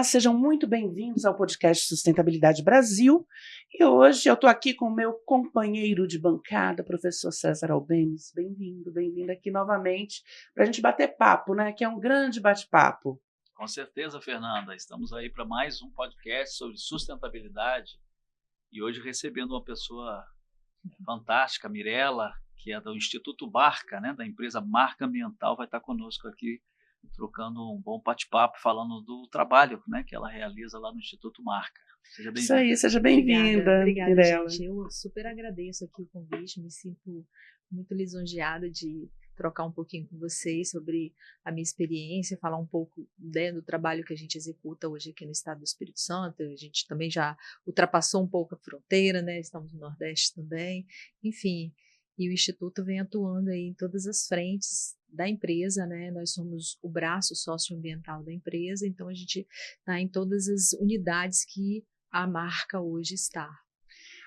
Olá, sejam muito bem-vindos ao podcast Sustentabilidade Brasil. E hoje eu estou aqui com o meu companheiro de bancada, professor César Albenis. Bem-vindo aqui novamente para a gente bater papo, né? Que é um grande bate-papo. Com certeza, Fernanda. Estamos aí para mais um podcast sobre sustentabilidade e hoje recebendo uma pessoa fantástica, Mirela, que é do Instituto Marca, né, da empresa Marca Ambiental, vai estar conosco aqui trocando um bom bate-papo, falando do trabalho, né, que ela realiza lá no Instituto Marca. Seja bem-vinda. Isso aí, seja bem-vinda. Obrigada, Mirela. gente. Eu super agradeço aqui o convite, me sinto muito lisonjeada de trocar um pouquinho com vocês sobre a minha experiência, falar um pouco, né, do trabalho que a gente executa hoje aqui no estado do Espírito Santo. A gente também já ultrapassou um pouco a fronteira, né? Estamos no Nordeste também, enfim. E o Instituto vem atuando aí em todas as frentes da empresa, né? Nós somos o braço socioambiental da empresa, então a gente está em todas as unidades que a marca hoje está.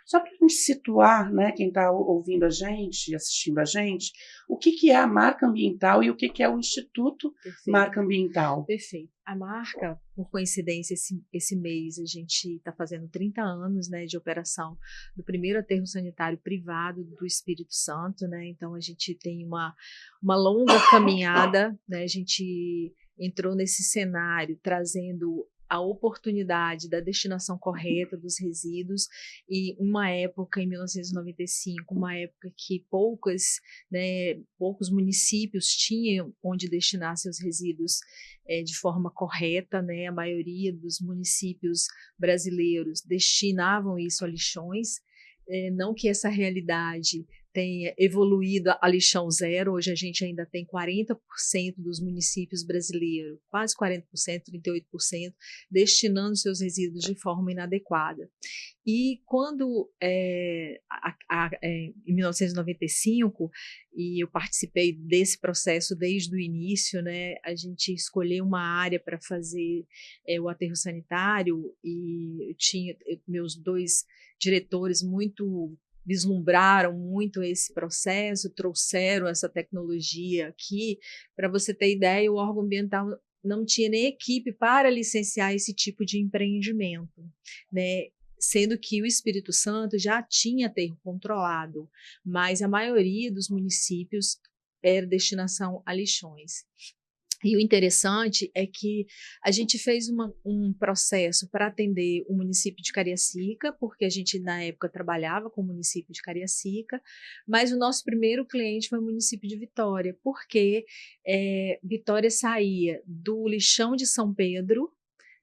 Só para a gente situar, né, quem está ouvindo a gente, assistindo a gente, o que é a marca ambiental e o que é o Instituto Perfeito. Marca Ambiental? Perfeito. A marca, por coincidência, esse mês a gente está fazendo 30 anos, né, de operação do primeiro aterro sanitário privado do Espírito Santo, né? Então a gente tem uma longa caminhada, né? A gente entrou nesse cenário trazendo a oportunidade da destinação correta dos resíduos e uma época, em 1995, uma época que poucos municípios tinham onde destinar seus resíduos de forma correta, né? A maioria dos municípios brasileiros destinavam isso a lixões, não que essa realidade tenha evoluído a lixão zero. Hoje a gente ainda tem 40% dos municípios brasileiros, quase 40%, 38%, destinando seus resíduos de forma inadequada. E quando, em 1995, e eu participei desse processo desde o início, né, a gente escolheu uma área para fazer o aterro sanitário, e eu tinha meus dois diretores muito vislumbraram muito esse processo, trouxeram essa tecnologia aqui. Para você ter ideia, o órgão ambiental não tinha nem equipe para licenciar esse tipo de empreendimento, né? Sendo que o Espírito Santo já tinha aterro controlado, mas a maioria dos municípios era destinação a lixões. E o interessante é que a gente fez um processo para atender o município de Cariacica, porque a gente, na época, trabalhava com o município de Cariacica, mas o nosso primeiro cliente foi o município de Vitória, porque Vitória saía do lixão de São Pedro,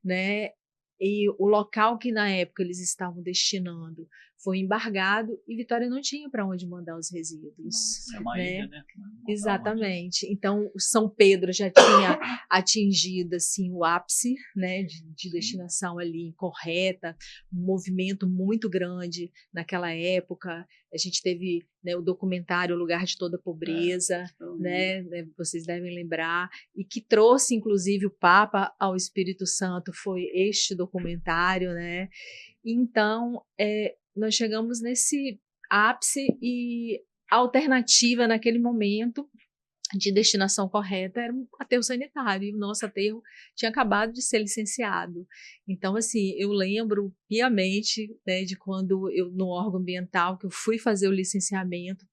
né? E o local que na época eles estavam destinando foi embargado e Vitória não tinha para onde mandar os resíduos. É uma ilha, né? Exatamente. Então, o São Pedro já tinha atingido assim, o ápice, né, de destinação ali correta, um movimento muito grande naquela época. A gente teve, né, o documentário O Lugar de Toda Pobreza, né, vocês devem lembrar, e que trouxe, inclusive, o Papa ao Espírito Santo, foi este documentário, né? Então, nós chegamos nesse ápice e a alternativa naquele momento de destinação correta era um aterro sanitário, e o nosso aterro tinha acabado de ser licenciado. Então, assim, eu lembro piamente, né, de quando eu, no órgão ambiental, que eu fui fazer o licenciamento,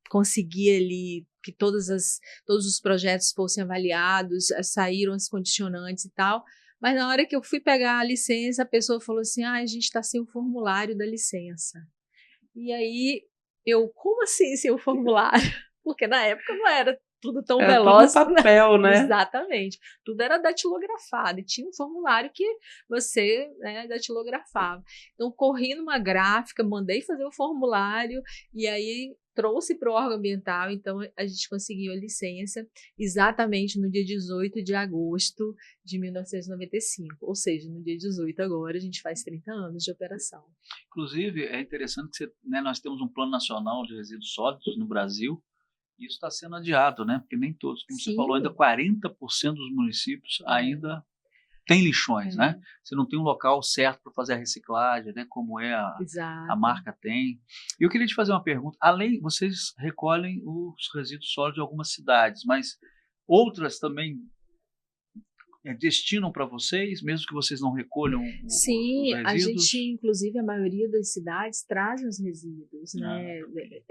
consegui ali que todos os projetos fossem avaliados, saíram as condicionantes e tal, mas na hora que eu fui pegar a licença, a pessoa falou assim, a gente está sem o formulário da licença. E aí, como assim sem o formulário? Porque na época não era tudo tão veloz. Tudo no papel, né? Exatamente. Tudo era datilografado. E tinha um formulário que você, né, datilografava. Então, corri numa gráfica, mandei fazer o formulário e aí trouxe para o órgão ambiental. Então, a gente conseguiu a licença exatamente no dia 18 de agosto de 1995. Ou seja, no dia 18 agora, a gente faz 30 anos de operação. Inclusive, é interessante que nós temos um Plano Nacional de Resíduos Sólidos no Brasil. Isso está sendo adiado, né? Porque nem todos, como você falou, ainda 40% dos municípios ainda tem lixões, né? Você não tem um local certo para fazer a reciclagem, né? Como a marca tem. E eu queria te fazer uma pergunta. Vocês recolhem os resíduos sólidos de algumas cidades, mas outras também destinam para vocês, mesmo que vocês não recolham Sim, os a resíduos? gente, inclusive, a maioria das cidades trazem os resíduos, né?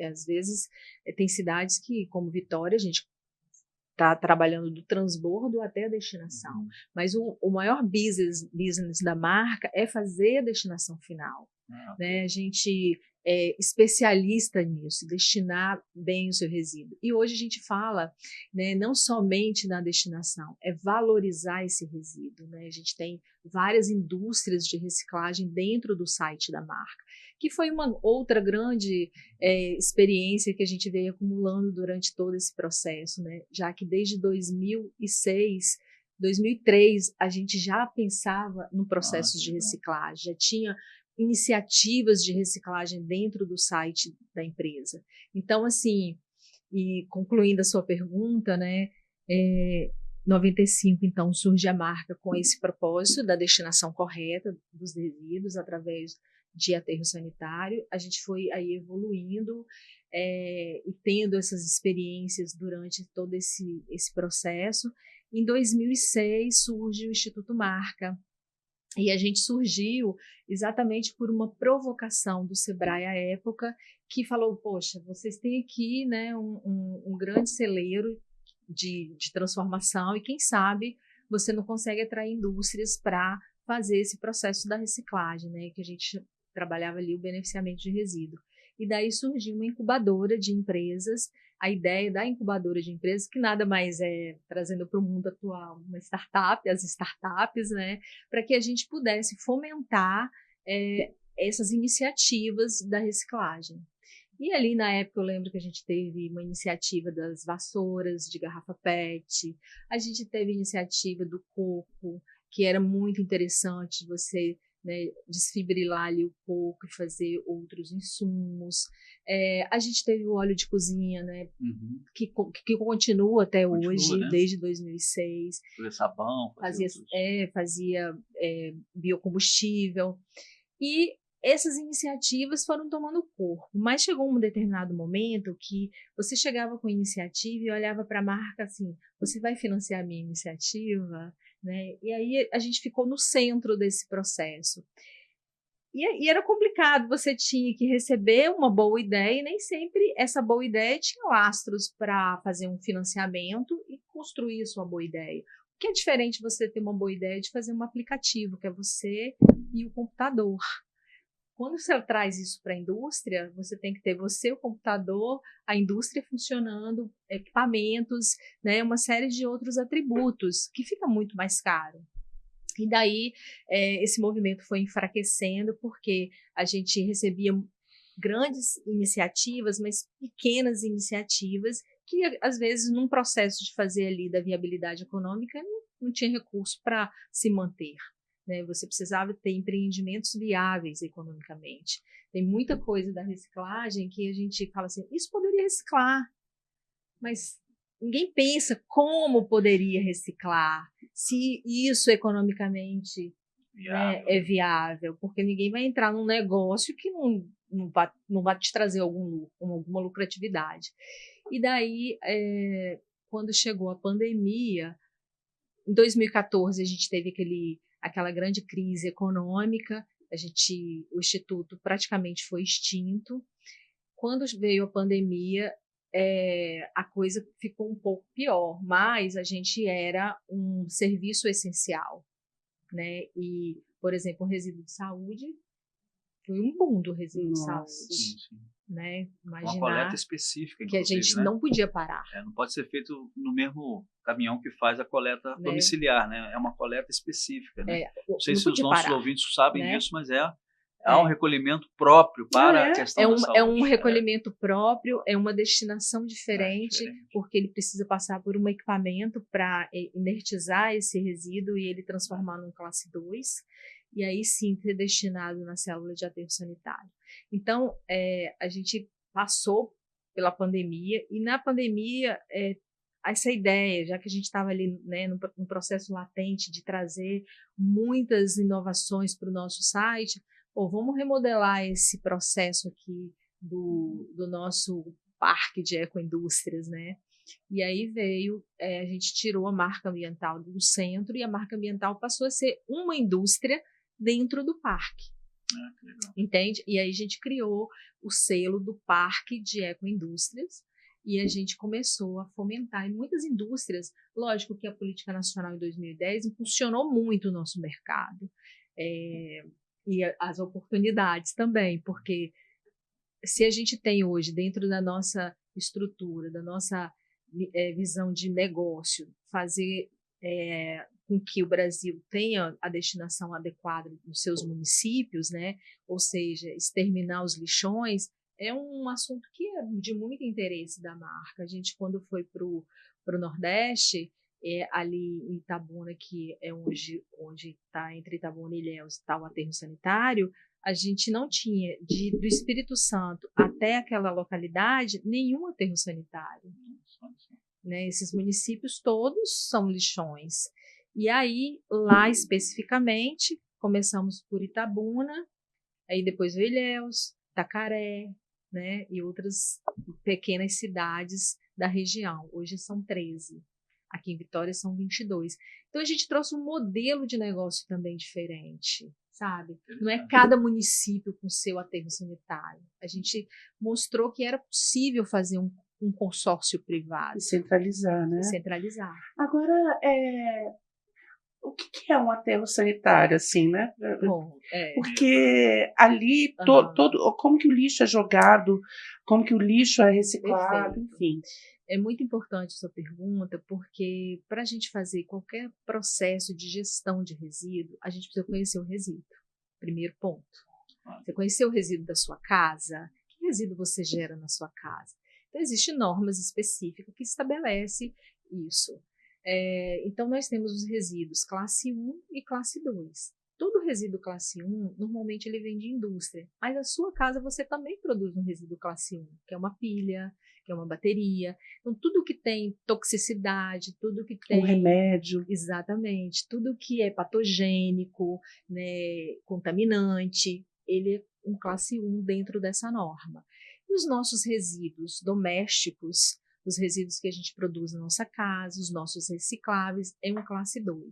Às vezes, tem cidades que, como Vitória, a gente está trabalhando do transbordo até a destinação. Mas o maior business da marca é fazer a destinação final. Né? A gente é especialista nisso, destinar bem o seu resíduo. E hoje a gente fala, né, não somente na destinação, é valorizar esse resíduo. Né? A gente tem várias indústrias de reciclagem dentro do site da marca, que foi uma outra grande experiência que a gente veio acumulando durante todo esse processo, né? Já que desde 2006, 2003, a gente já pensava no processo de reciclagem, já tinha iniciativas de reciclagem dentro do site da empresa. Então, assim, e concluindo a sua pergunta, né, 95, então, surge a marca com esse propósito da destinação correta dos resíduos através de aterro sanitário. A gente foi aí evoluindo e tendo essas experiências durante todo esse processo. Em 2006 surge o Instituto Marca, e a gente surgiu exatamente por uma provocação do Sebrae à época, que falou, poxa, vocês têm aqui, né, um grande celeiro de transformação, e quem sabe você não consegue atrair indústrias para fazer esse processo da reciclagem, né, que a gente trabalhava ali o beneficiamento de resíduo. E daí surgiu uma incubadora de empresas, a ideia da incubadora de empresas, que nada mais é, trazendo para o mundo atual, uma startup, as startups, né, para que a gente pudesse fomentar essas iniciativas da reciclagem. E ali, na época, eu lembro que a gente teve uma iniciativa das vassouras de garrafa PET, a gente teve iniciativa do coco, que era muito interessante você, né, desfibrilar ali o coco e fazer outros insumos. A gente teve o óleo de cozinha, né, que continua até hoje, né? Desde 2006. Fazer sabão. Fazia biocombustível. E essas iniciativas foram tomando corpo, mas chegou um determinado momento que você chegava com a iniciativa e olhava para a marca assim, você vai financiar a minha iniciativa? Né? E aí a gente ficou no centro desse processo. E era complicado, você tinha que receber uma boa ideia e nem sempre essa boa ideia tinha lastros para fazer um financiamento e construir a sua boa ideia. O que é diferente você ter uma boa ideia de fazer um aplicativo, que é você e o computador. Quando você traz isso para a indústria, você tem que ter você, o computador, a indústria funcionando, equipamentos, né, uma série de outros atributos, que fica muito mais caro. E daí esse movimento foi enfraquecendo, porque a gente recebia grandes iniciativas, mas pequenas iniciativas, que às vezes num processo de fazer ali da viabilidade econômica, não tinha recurso para se manter. Né, você precisava ter empreendimentos viáveis economicamente. Tem muita coisa da reciclagem que a gente fala assim, isso poderia reciclar, mas ninguém pensa como poderia reciclar, se isso economicamente né, é viável, porque ninguém vai entrar num negócio que não vai te trazer alguma lucratividade. E daí, quando chegou a pandemia, em 2014 a gente teve aquela grande crise econômica, o Instituto praticamente foi extinto. Quando veio a pandemia, a coisa ficou um pouco pior, mas a gente era um serviço essencial, né? E, por exemplo, o resíduo de saúde foi um boom do resíduo de saúde. Sim. Né? Uma coleta específica, que a gente não podia parar. Não pode ser feito no mesmo caminhão que faz a coleta domiciliar, né? É uma coleta específica, né? Não sei se os nossos ouvintes sabem disso, mas há um recolhimento próprio para a questão da saúde. É um recolhimento próprio, é uma destinação diferente, porque ele precisa passar por um equipamento para inertizar esse resíduo e ele transformar num classe 2, e aí sim ser destinado na célula de aterro sanitário. Então, a gente passou pela pandemia, e na pandemia, essa ideia, já que a gente estava ali né, num processo latente de trazer muitas inovações para o nosso site, vamos remodelar esse processo aqui do nosso parque de ecoindústrias, né? E aí veio, a gente tirou a marca ambiental do centro e a marca ambiental passou a ser uma indústria dentro do parque. Que legal. Entende? E aí a gente criou o selo do Parque de Ecoindústrias e a gente começou a fomentar em muitas indústrias. Lógico que a Política Nacional em 2010 impulsionou muito o nosso mercado e as oportunidades também, porque se a gente tem hoje, dentro da nossa estrutura, da nossa visão de negócio, fazer com que o Brasil tenha a destinação adequada nos seus municípios, né? Ou seja, exterminar os lixões, é um assunto que é de muito interesse da marca. A gente, quando foi para o Nordeste, ali em Itabuna, que é onde está entre Itabuna e Ilhéus, está o aterro sanitário, a gente não tinha, do Espírito Santo até aquela localidade, nenhum aterro sanitário. Né? Esses municípios todos são lixões. E aí, lá especificamente, começamos por Itabuna, aí depois veio Ilhéus, Tacaré, né? E outras pequenas cidades da região. Hoje são 13. Aqui em Vitória são 22. Então, a gente trouxe um modelo de negócio também diferente, sabe? Não é cada município com seu aterro sanitário. A gente mostrou que era possível fazer um consórcio privado. E centralizar, né? Centralizar. Agora, o que é um aterro sanitário, assim, né? Bom, porque ali, como que o lixo é jogado, como que o lixo é reciclado, Perfeito. enfim. É muito importante essa pergunta, porque para a gente fazer qualquer processo de gestão de resíduo, a gente precisa conhecer o resíduo. Primeiro ponto. Você conhecer o resíduo da sua casa? Que resíduo você gera na sua casa? Então, existem normas específicas que estabelecem isso. Então, nós temos os resíduos classe 1 e classe 2. Todo resíduo classe 1, normalmente ele vem de indústria, mas na sua casa você também produz um resíduo classe 1, que é uma pilha, que é uma bateria. Então, tudo que tem toxicidade, tudo que tem... Um remédio. Exatamente. Tudo que é patogênico, né, contaminante, ele é um classe 1 dentro dessa norma. E os nossos resíduos domésticos, os resíduos que a gente produz na nossa casa, os nossos recicláveis, é um classe 2.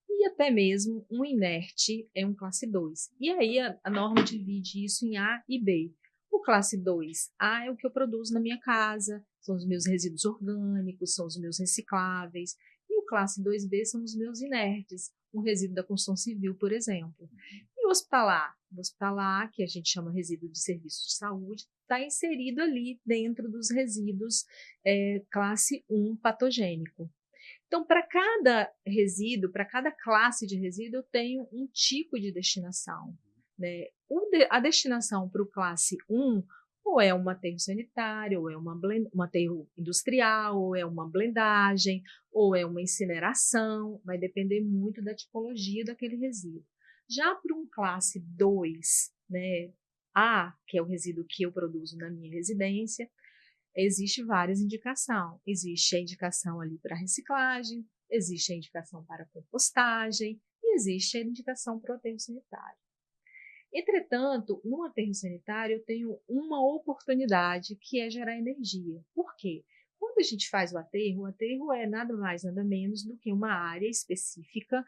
E até mesmo um inerte é um classe 2. E aí a norma divide isso em A e B. O classe 2A é o que eu produzo na minha casa, são os meus resíduos orgânicos, são os meus recicláveis. E o classe 2B são os meus inertes, um resíduo da construção civil, por exemplo. E o hospitalar? O hospitalar, que a gente chama resíduo de serviço de saúde, está inserido ali dentro dos resíduos classe 1 patogênico. Então, para cada resíduo, para cada classe de resíduo, eu tenho um tipo de destinação. Né? A destinação para o classe 1 ou é um aterro sanitário, ou é um aterro industrial, ou é uma blendagem, ou é uma incineração, vai depender muito da tipologia daquele resíduo. Já para um classe 2, né, A, que é o resíduo que eu produzo na minha residência, existe várias indicações. Existe a indicação ali para reciclagem, existe a indicação para compostagem e existe a indicação para o aterro sanitário. Entretanto, no aterro sanitário eu tenho uma oportunidade que é gerar energia. Por quê? Quando a gente faz o aterro é nada mais, nada menos do que uma área específica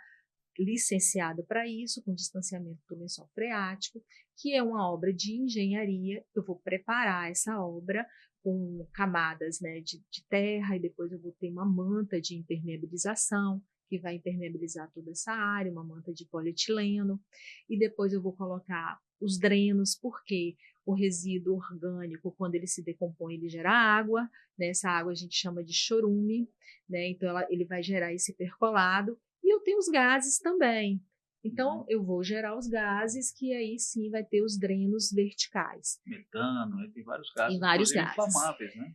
licenciada para isso, com distanciamento do lençol freático, que é uma obra de engenharia. Eu vou preparar essa obra com camadas, né, de terra, e depois eu vou ter uma manta de impermeabilização, que vai impermeabilizar toda essa área, uma manta de polietileno, e depois eu vou colocar os drenos, porque o resíduo orgânico, quando ele se decompõe, ele gera água, né? Essa água a gente chama de chorume, né? Então ele vai gerar esse percolado, e eu tenho os gases também. Então, eu vou gerar os gases, que aí sim vai ter os drenos verticais. Metano, tem vários gases, tem vários gases inflamáveis, né?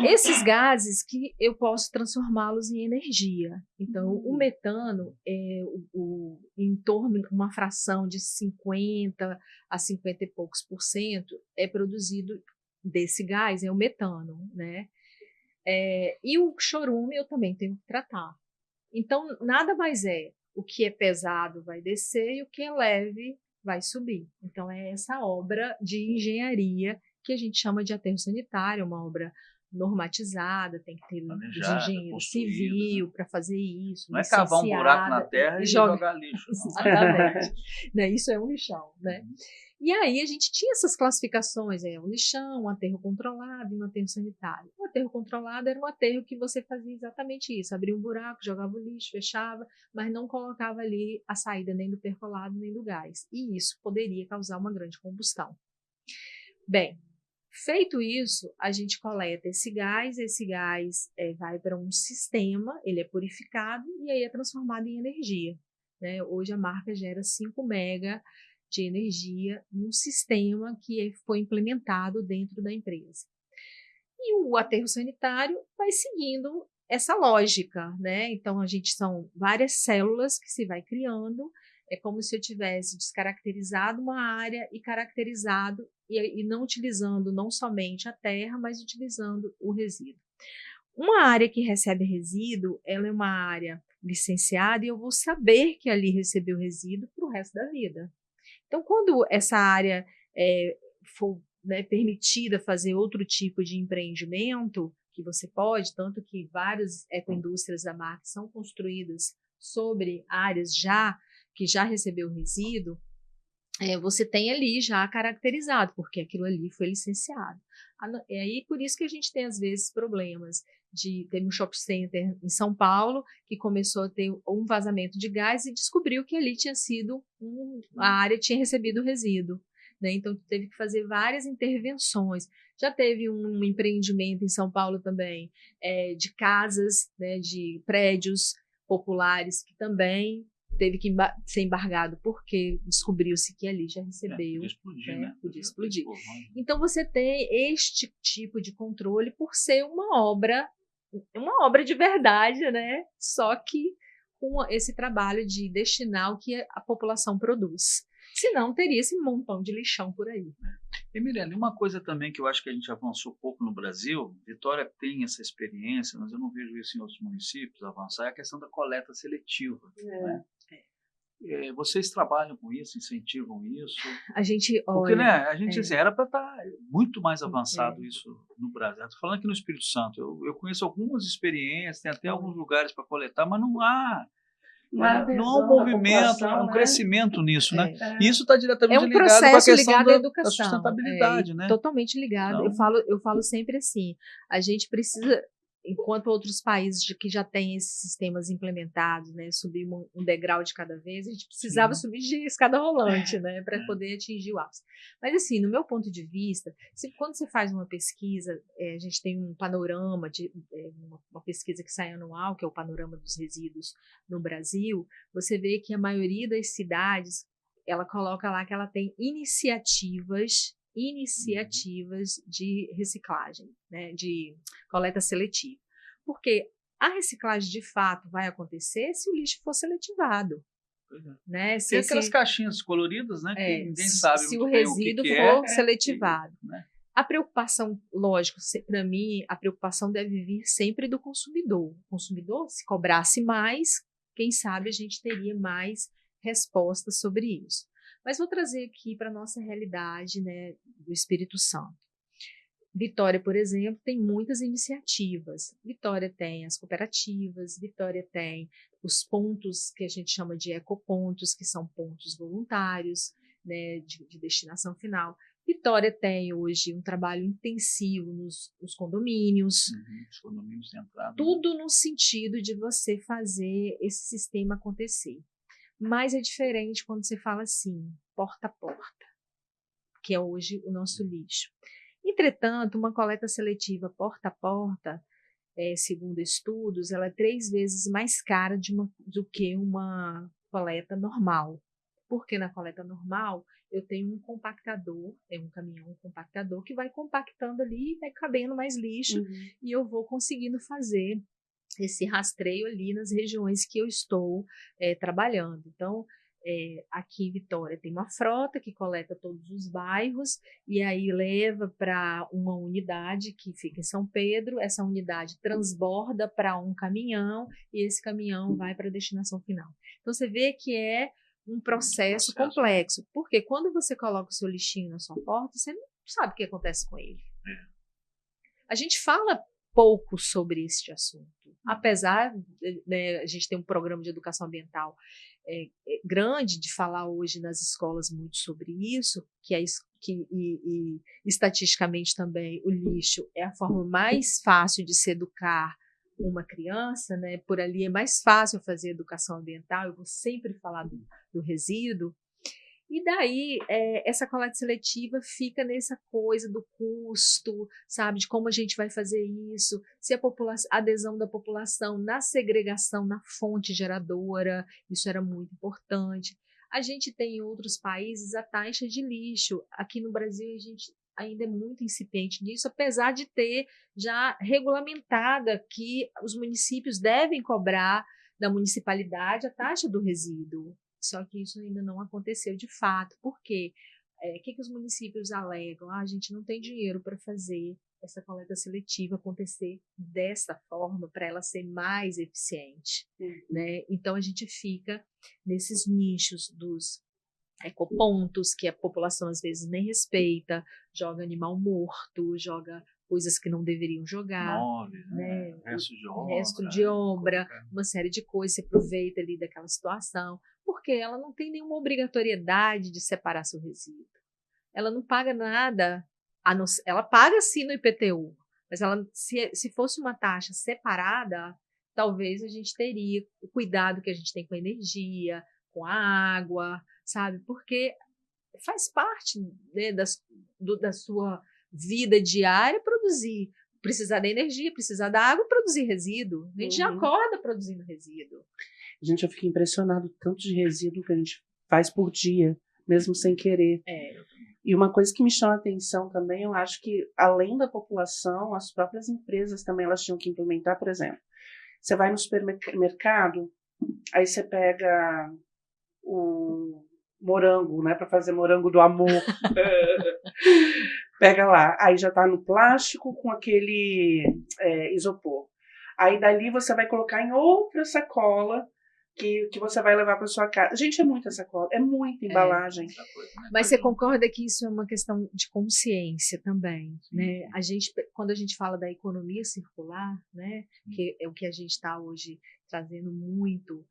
Esses gases que eu posso transformá-los em energia. Então, o metano é em torno de uma fração de 50 a 50 e poucos % é produzido desse gás, é o metano, né? E o chorume eu também tenho que tratar. Então, nada mais o que é pesado vai descer e o que é leve vai subir. Então, é essa obra de engenharia que a gente chama de aterro sanitário, uma obra normatizada, tem que ter planejada, engenheiro construída, civil para fazer isso. Não é cavar um buraco na terra e jogar lixo. Exatamente. Né, isso é um lixão, né? E aí a gente tinha essas classificações, um lixão, um aterro controlado e um aterro sanitário. O aterro controlado era um aterro que você fazia exatamente isso, abria um buraco, jogava o lixo, fechava, mas não colocava ali a saída nem do percolado nem do gás. E isso poderia causar uma grande combustão. Bem, feito isso, a gente coleta esse gás vai para um sistema, ele é purificado e aí é transformado em energia. Né? Hoje a marca gera 5 mega de energia num sistema que foi implementado dentro da empresa. E o aterro sanitário vai seguindo essa lógica, né? Então, são várias células que se vai criando, é como se eu tivesse descaracterizado uma área e caracterizado, e não utilizando não somente a terra, mas utilizando o resíduo. Uma área que recebe resíduo, ela é uma área licenciada e eu vou saber que ali recebeu resíduo para o resto da vida. Então, quando essa área for, né, permitida fazer outro tipo de empreendimento, que você pode, tanto que várias ecoindústrias da marca são construídas sobre áreas que já recebeu resíduo, você tem ali já caracterizado, porque aquilo ali foi licenciado. É aí por isso que a gente tem, às vezes, problemas ter um shopping center em São Paulo que começou a ter um vazamento de gás e descobriu que ali tinha sido a área tinha recebido resíduo. Né? Então, teve que fazer várias intervenções. Já teve um empreendimento em São Paulo também, de casas, né, de prédios populares que também teve que ser embargado porque descobriu-se que ali já recebeu. Podia explodir, né? Podia explodir. Então, você tem este tipo de controle por ser uma obra de verdade, né? Só que com esse trabalho de destinar o que a população produz. Senão, teria esse montão de lixão por aí. E, Mirelle, uma coisa também que eu acho que a gente avançou pouco no Brasil, Vitória tem essa experiência, mas eu não vejo isso em outros municípios avançar, é a questão da coleta seletiva. Né? Vocês trabalham com isso, incentivam isso? A gente olha... Porque, né, a gente assim, era para estar muito mais avançado isso no Brasil. Estou falando aqui no Espírito Santo. Eu conheço algumas experiências, tem até alguns lugares para coletar, mas não há um movimento, um crescimento nisso, né? E isso está diretamente ligado com a questão da sustentabilidade, né? Totalmente ligado. Então, eu falo sempre assim, a gente precisa, enquanto outros países que já têm esses sistemas implementados, né, subir um degrau de cada vez, a gente precisava subir de escada rolante, né, para poder atingir o ápice. Mas assim, no meu ponto de vista, quando você faz uma pesquisa, a gente tem um panorama uma pesquisa que sai anual, que é o panorama dos resíduos no Brasil, você vê que a maioria das cidades, ela coloca lá que ela tem iniciativas de reciclagem, né, de coleta seletiva. Porque a reciclagem de fato vai acontecer se o lixo for seletivado. Né? Tem aquelas caixinhas coloridas, né, que ninguém sabe se muito o bem resíduo o que for seletivado. Né? A preocupação, lógico, para mim, a preocupação deve vir sempre do consumidor. O consumidor, se cobrasse mais, quem sabe a gente teria mais respostas sobre isso. Mas vou trazer aqui para a nossa realidade, né, do Espírito Santo. Vitória, por exemplo, tem muitas iniciativas. Vitória tem as cooperativas, Vitória tem os pontos que a gente chama de ecopontos, que são pontos voluntários, né, de destinação final. Vitória tem hoje um trabalho intensivo nos condomínios. Os condomínios de entrada. Tudo no sentido de você fazer esse sistema acontecer. Mas é diferente quando você fala assim, porta a porta, que é hoje o nosso lixo. Entretanto, uma coleta seletiva porta a porta, segundo estudos, ela é 3 vezes mais cara do que uma coleta normal. Porque na coleta normal, eu tenho um compactador, um caminhão compactador, que vai compactando ali, vai cabendo mais lixo, e eu vou conseguindo fazer esse rastreio ali nas regiões que eu estou trabalhando. Então, aqui em Vitória tem uma frota que coleta todos os bairros e aí leva para uma unidade que fica em São Pedro, essa unidade transborda para um caminhão e esse caminhão vai para a destinação final. Então, você vê que é um processo complexo, porque quando você coloca o seu lixinho na sua porta, você não sabe o que acontece com ele. A gente fala pouco sobre este assunto. Apesar, né, a gente tem um programa de educação ambiental grande de falar hoje nas escolas muito sobre isso, e estatisticamente também o lixo é a forma mais fácil de se educar uma criança, né? Por ali é mais fácil fazer educação ambiental, eu vou sempre falar do resíduo. E daí, essa coleta seletiva fica nessa coisa do custo, sabe, de como a gente vai fazer isso, se a adesão da população na segregação, na fonte geradora, isso era muito importante. A gente tem em outros países a taxa de lixo. Aqui no Brasil, a gente ainda é muito incipiente nisso, apesar de ter já regulamentada que os municípios devem cobrar da municipalidade a taxa do resíduo. Só que isso ainda não aconteceu de fato. Por quê? O que os municípios alegam? A gente não tem dinheiro para fazer essa coleta seletiva acontecer dessa forma, para ela ser mais eficiente. Né? Então, a gente fica nesses nichos dos ecopontos, que a população às vezes nem respeita, joga animal morto, joga coisas que não deveriam jogar. Móveis, né? Resto de obra, uma série de coisas, se aproveita ali daquela situação, porque ela não tem nenhuma obrigatoriedade de separar seu resíduo. Ela não paga nada, ela paga sim no IPTU, mas se fosse uma taxa separada, talvez a gente teria o cuidado que a gente tem com a energia, com a água, sabe? Porque faz parte, né, da sua vida diária produzir, precisar da energia, precisar da água e produzir resíduo. A gente já acorda produzindo resíduo. Gente, eu fico impressionado tanto de resíduo que a gente faz por dia, mesmo sem querer. E uma coisa que me chama a atenção também, eu acho que além da população, as próprias empresas também elas tinham que implementar, por exemplo, você vai no supermercado, aí você pega o morango, né, para fazer morango do amor. Pega lá, aí já tá no plástico com aquele isopor. Aí dali você vai colocar em outra sacola que você vai levar para sua casa. Gente, é muita sacola, é muita embalagem. Mas você concorda que isso é uma questão de consciência também, né? Quando a gente fala da economia circular, né, que é o que a gente está hoje trazendo muito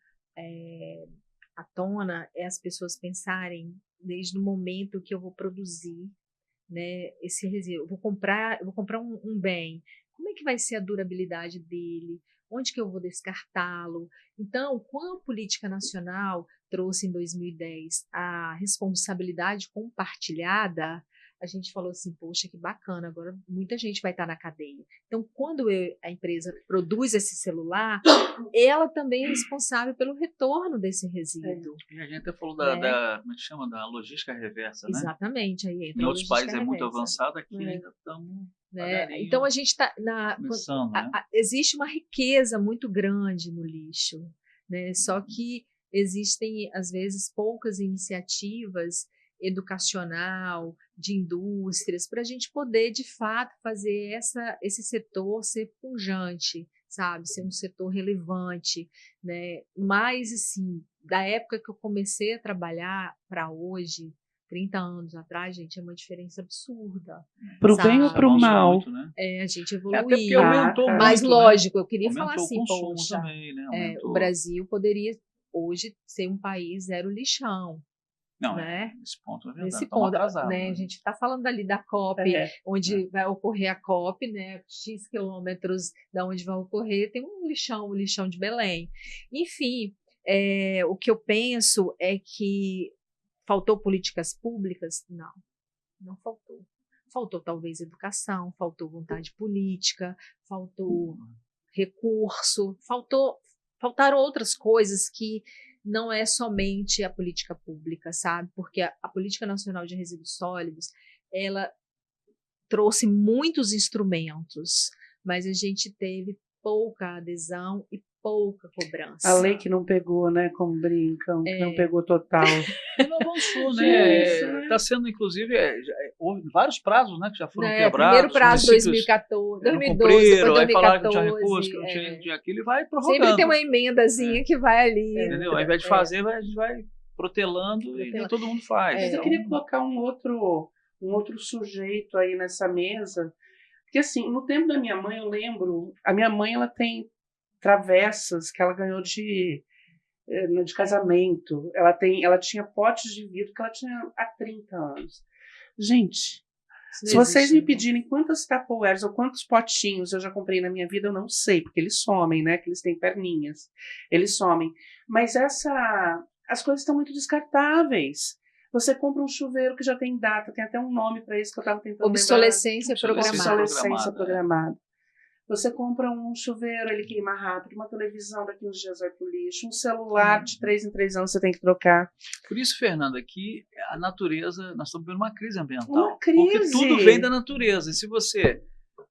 à tona, é as pessoas pensarem desde o momento que eu vou produzir, né, esse resíduo. Eu vou comprar um bem. Como é que vai ser a durabilidade dele? Onde que eu vou descartá-lo? Então, quando a política nacional trouxe em 2010 a responsabilidade compartilhada, a gente falou assim, poxa, que bacana, agora muita gente vai estar na cadeia. Então, quando a empresa produz esse celular, ela também é responsável pelo retorno desse resíduo. E a gente até falou da como é que chama? Da logística reversa, né? Exatamente. Aí entra em outros países reversa. É muito avançado, aqui ainda estamos... Né? Então, a gente está... existe uma riqueza muito grande no lixo, né? Só que existem, às vezes, poucas iniciativas educacional, de indústrias, para a gente poder, de fato, fazer esse setor ser pujante, sabe? Ser um setor relevante, né? Mas, assim, da época que eu comecei a trabalhar para hoje, 30 anos atrás, gente, é uma diferença absurda. Pro bem ou pro mal? Muito, né? A gente evoluiu. Até porque aumentou mas, muito, lógico, né? eu queria Aumentou falar assim, o consumo poxa, também, né? o Brasil poderia hoje ser um país zero lixão. Não, né? Nesse ponto é verdade. Nesse ponto, né? A gente está falando ali da COP, onde vai ocorrer a COP, né? X quilômetros da onde vai ocorrer, tem um lixão de Belém. Enfim, o que eu penso é que faltou políticas públicas? Não faltou. Faltou talvez educação, faltou vontade política, faltou recurso, faltaram outras coisas que não é somente a política pública, sabe? Porque a Política Nacional de Resíduos Sólidos, ela trouxe muitos instrumentos, mas a gente teve pouca adesão e pouca cobrança. A lei que não pegou, né? Como brincam, que não pegou total. Não avançou, né? Está sendo, inclusive, houve vários prazos, né, que já foram quebrados. Primeiro prazo, 2014, 2012, depois 2014. Aí falaram que não tinha recurso, que não tinha aquilo, e vai prorrogando. Sempre tem uma emendazinha que vai ali. Entendeu? Ao invés de fazer, a gente vai protelando e nem todo mundo faz. Mas eu queria colocar um outro sujeito aí nessa mesa, Porque assim, no tempo da minha mãe, eu lembro, a minha mãe ela tem travessas que ela ganhou de casamento. Ela tinha potes de vidro que ela tinha há 30 anos. Gente, se vocês me pedirem quantas Tupperwares ou quantos potinhos eu já comprei na minha vida, eu não sei, porque eles somem, né? Que eles têm perninhas. Eles somem. Mas as coisas estão muito descartáveis. Você compra um chuveiro que já tem data, tem até um nome para isso que eu estava tentando Obsolescência lembrar. programada. Obsolescência programada. Você compra um chuveiro, ele queima rápido, uma televisão daqui uns dias vai pro lixo, um celular de 3 em 3 anos você tem que trocar. Por isso, Fernanda, aqui a natureza, nós estamos vivendo uma crise ambiental. Uma crise. Porque tudo vem da natureza. E se você,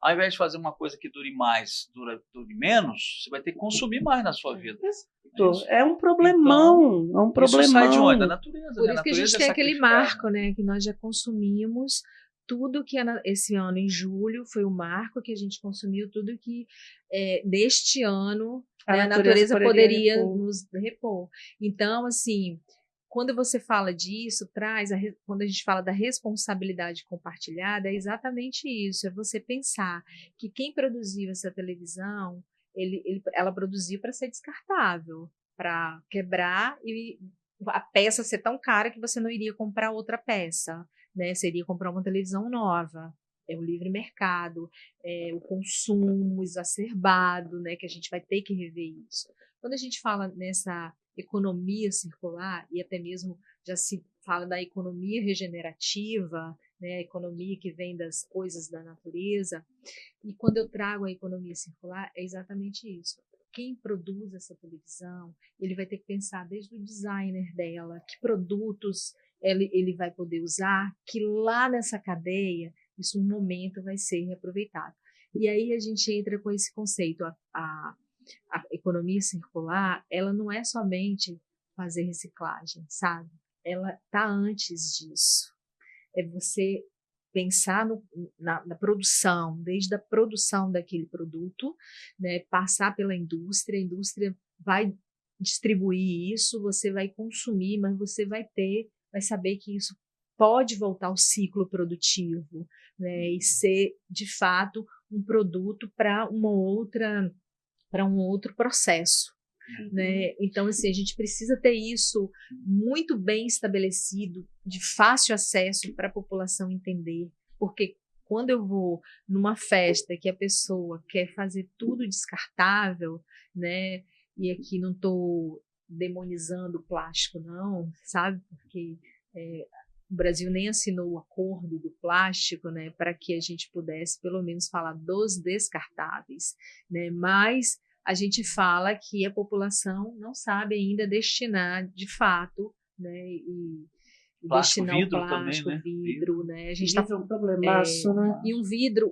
ao invés de fazer uma coisa que dure mais, dure menos, você vai ter que consumir mais na sua vida. É um problemão. Então, é um problemão. Isso sai de onde? Da natureza. Por né? isso que a gente tem aquele marco, né? Que nós já consumimos tudo que esse ano, em julho, foi o marco que a gente consumiu, tudo que neste ano a natureza poderia nos repor. Então, assim, quando você fala disso, quando a gente fala da responsabilidade compartilhada, é exatamente isso, é você pensar que quem produziu essa televisão, ela produziu para ser descartável, para quebrar e a peça ser tão cara que você não iria comprar outra peça. Né, seria comprar uma televisão nova, o livre mercado, o consumo exacerbado, né, que a gente vai ter que rever isso. Quando a gente fala nessa economia circular, e até mesmo já se fala da economia regenerativa, né, a economia que vem das coisas da natureza, e quando eu trago a economia circular, é exatamente isso. Quem produz essa televisão, ele vai ter que pensar desde o designer dela, que produtos ele vai poder usar, que lá nessa cadeia, isso um momento vai ser reaproveitado. E aí a gente entra com esse conceito, a economia circular, ela não é somente fazer reciclagem, sabe? Ela está antes disso. É você pensar na produção, desde a produção daquele produto, né, passar pela indústria, a indústria vai distribuir isso, você vai consumir, mas você vai saber que isso pode voltar ao ciclo produtivo, né, e ser, de fato, um produto para um outro processo. Né? Então, assim, a gente precisa ter isso muito bem estabelecido, de fácil acesso para a população entender, porque quando eu vou numa festa que a pessoa quer fazer tudo descartável, né? E aqui não estou demonizando o plástico, não, sabe? Porque o Brasil nem assinou o acordo do plástico, né? Para que a gente pudesse, pelo menos, falar dos descartáveis, né? Mas a gente fala que a população não sabe ainda destinar, de fato, né? E plástico, destinar vidro o plástico, também, né? vidro, né? A gente tá um problemaço, né? E o vidro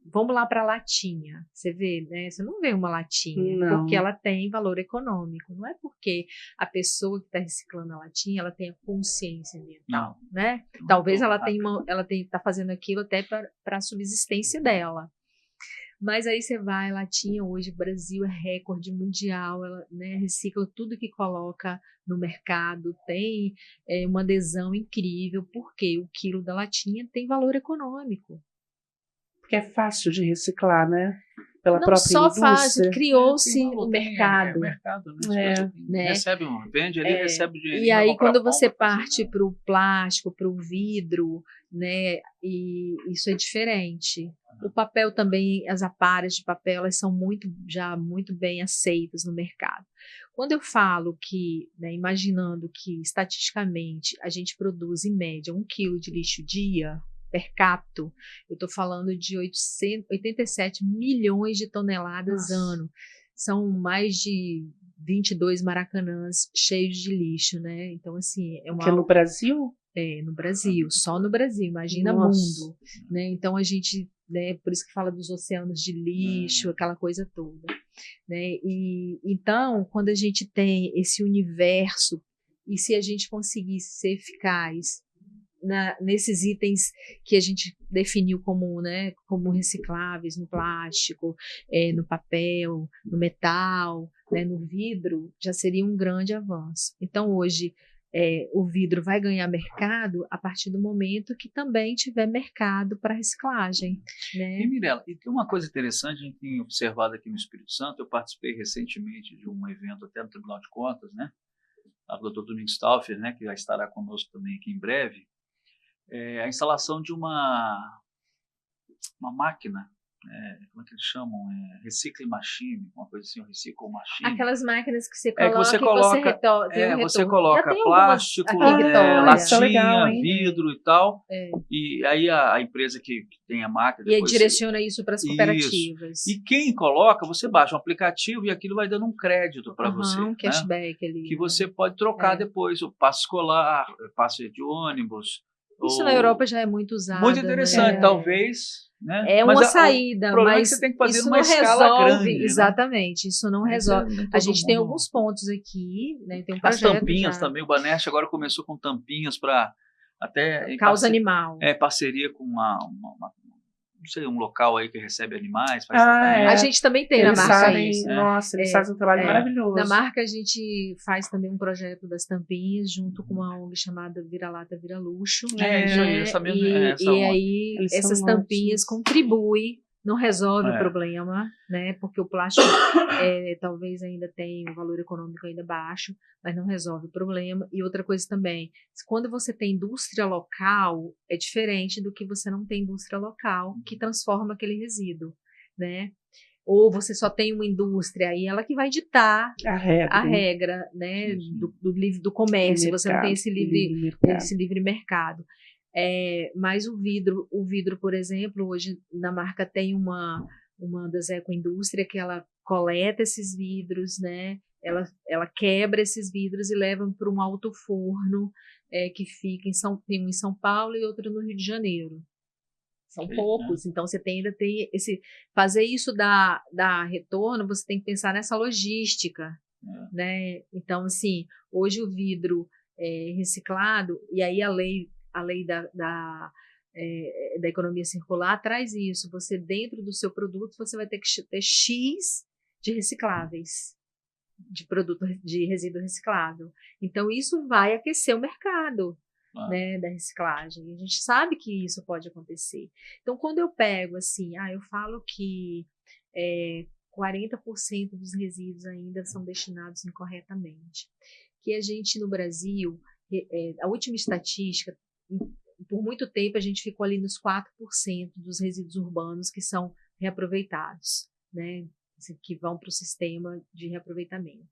vamos lá para a latinha, você vê, né? Você não vê uma latinha, não. Porque ela tem valor econômico, não é porque a pessoa que está reciclando a latinha, ela tenha consciência ambiental, não. Né? Talvez ela está fazendo aquilo até para a subsistência dela. Mas aí você vai, latinha hoje, o Brasil é recorde mundial, ela, né, recicla tudo que coloca no mercado, tem uma adesão incrível, porque o quilo da latinha tem valor econômico. Porque é fácil de reciclar, né? Pela Não própria só indústria. fácil, criou-se o mercado. mercado, né? Recebe vende ali, recebe o dinheiro. E aí, quando você parte para o plástico, para o vidro, né, e isso é diferente. O papel também, as aparas de papel, elas são já muito bem aceitas no mercado. Quando eu falo que, né, imaginando que estatisticamente a gente produz em média 1 quilo de lixo dia per capita, eu estou falando de 87 milhões de toneladas ano. São mais de 22 maracanãs cheios de lixo, né? Então, assim, Que é no Brasil? No Brasil, só no Brasil, imagina mundo, né? Então a gente, né, por isso que fala dos oceanos de lixo, aquela coisa toda, né? E então, quando a gente tem esse universo, e se a gente conseguisse ser eficaz nesses itens que a gente definiu como, né, como recicláveis, no plástico, no papel, no metal, né, no vidro, já seria um grande avanço. Então, hoje, o vidro vai ganhar mercado a partir do momento que também tiver mercado para reciclagem, né? E, Mirela, e tem uma coisa interessante, a gente tem observado aqui no Espírito Santo, eu participei recentemente de um evento até no Tribunal de Contas, né? O Dr. Domingos Stauffer, né, que já estará conosco também aqui em breve, a instalação de uma máquina, como é que eles chamam? Recycle machine, uma coisa assim, um recycle machine. Aquelas máquinas que você que você coloca, tem um você retorno. coloca plástico, aqui em Vitória. latinha, legal, hein? vidro e tal, e aí a empresa que tem a máquina... E aí depois direciona isso para as cooperativas. E quem coloca, você baixa um aplicativo e aquilo vai dando um crédito para você. Um cashback ali. Que você pode trocar depois, o passe escolar, passe de ônibus. Isso na Europa já é muito usado. Muito interessante, né? talvez. Né? É uma saída, o problema mas é que você tem que fazer isso numa não escala resolve, grande. exatamente, né? isso não resolve. A gente tem alguns pontos aqui, né? Tem um As projeto tampinhas já. também, o Banespa agora começou com tampinhas para até... Causa animal. Parceria com não sei, um local aí que recebe animais, faz A gente também tem eles na marca sabem, isso. Nossa, eles fazem um trabalho maravilhoso. Na marca a gente faz também um projeto das tampinhas junto com uma ONG chamada Vira-Lata Vira Luxo. Isso aí, essa mesma. E aí essas tampinhas contribuem, não resolve o problema, né? Porque o plástico talvez ainda tenha um valor econômico ainda baixo, mas não resolve o problema. E outra coisa também, quando você tem indústria local, é diferente do que você não tem indústria local que transforma aquele resíduo, né? Ou você só tem uma indústria e ela que vai ditar a regra, né, do comércio, você não tem esse livre mercado. Mas o vidro, por exemplo, hoje na marca tem uma das ecoindústrias que ela coleta esses vidros, né? Ela quebra esses vidros e leva para um alto forno que fica tem um em São Paulo e outro no Rio de Janeiro. São poucos, então você ainda tem fazer isso dar retorno, você tem que pensar nessa logística, né? Então, assim, hoje o vidro reciclado, e aí a lei da economia circular traz isso, você dentro do seu produto, você vai ter que ter X de recicláveis, de produto de resíduo reciclável. Então, isso vai aquecer o mercado, né, da reciclagem. A gente sabe que isso pode acontecer. Então, quando eu pego assim, eu falo que 40% dos resíduos ainda são destinados incorretamente. Que a gente no Brasil, a última estatística, por muito tempo a gente ficou ali nos 4% dos resíduos urbanos que são reaproveitados, né, que vão para o sistema de reaproveitamento.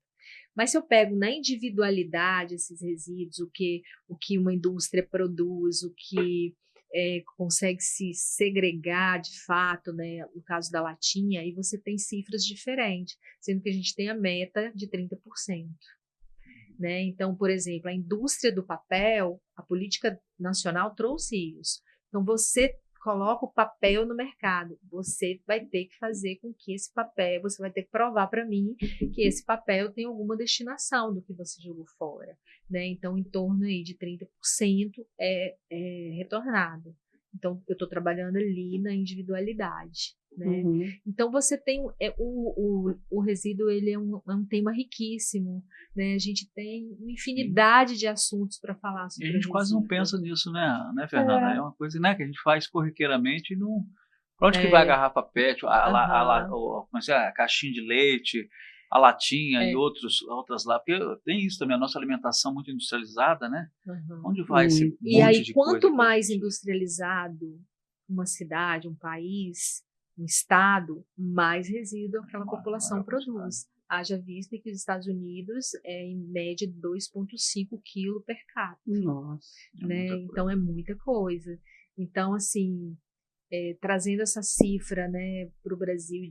Mas se eu pego na individualidade esses resíduos, o que uma indústria produz, o que consegue se segregar de fato, né, no caso da latinha, aí você tem cifras diferentes, sendo que a gente tem a meta de 30%. Né? Então, por exemplo, a indústria do papel, a política nacional trouxe isso. Então, você coloca o papel no mercado, você vai ter que fazer com que esse papel, você vai ter que provar para mim que esse papel tem alguma destinação do que você jogou fora, né? Então, em torno aí de 30% é retornado. Então, eu estou trabalhando ali na individualidade, né? Então, você tem o resíduo, ele é um tema riquíssimo, né? A gente tem uma infinidade de assuntos para falar sobre. E a gente quase não pensa nisso, né, Fernanda? É uma coisa, né, que a gente faz corriqueiramente e não... Para onde que vai a garrafa PET, a caixinha de leite, a latinha e outras lá? Porque tem isso também, a nossa alimentação muito industrializada, né? Onde vai esse monte de coisa? E aí, quanto mais industrializado uma cidade, um país, um estado, mais resíduo aquela população produz. Haja vista que os Estados Unidos em média 2,5 kg per capita. Nossa. Né? Então, é muita coisa. Então, assim, trazendo essa cifra, né, para o Brasil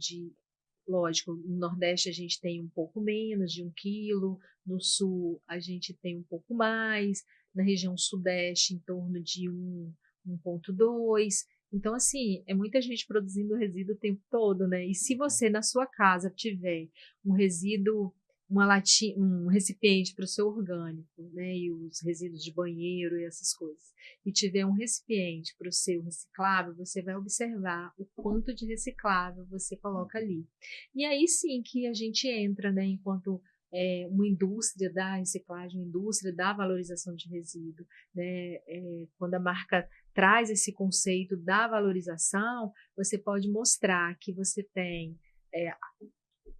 lógico, no Nordeste a gente tem um pouco menos de 1 quilo, no Sul a gente tem um pouco mais, na região Sudeste em torno de 1,2. Então, assim, é muita gente produzindo resíduo o tempo todo, né? E se você na sua casa tiver um resíduo, um recipiente para o seu orgânico, né? E os resíduos de banheiro e essas coisas, e tiver um recipiente para o seu reciclável, você vai observar o quanto de reciclável você coloca ali. E aí sim que a gente entra, né? Enquanto uma indústria da reciclagem, uma indústria da valorização de resíduo, né? Quando a marca traz esse conceito da valorização, você pode mostrar que você tem,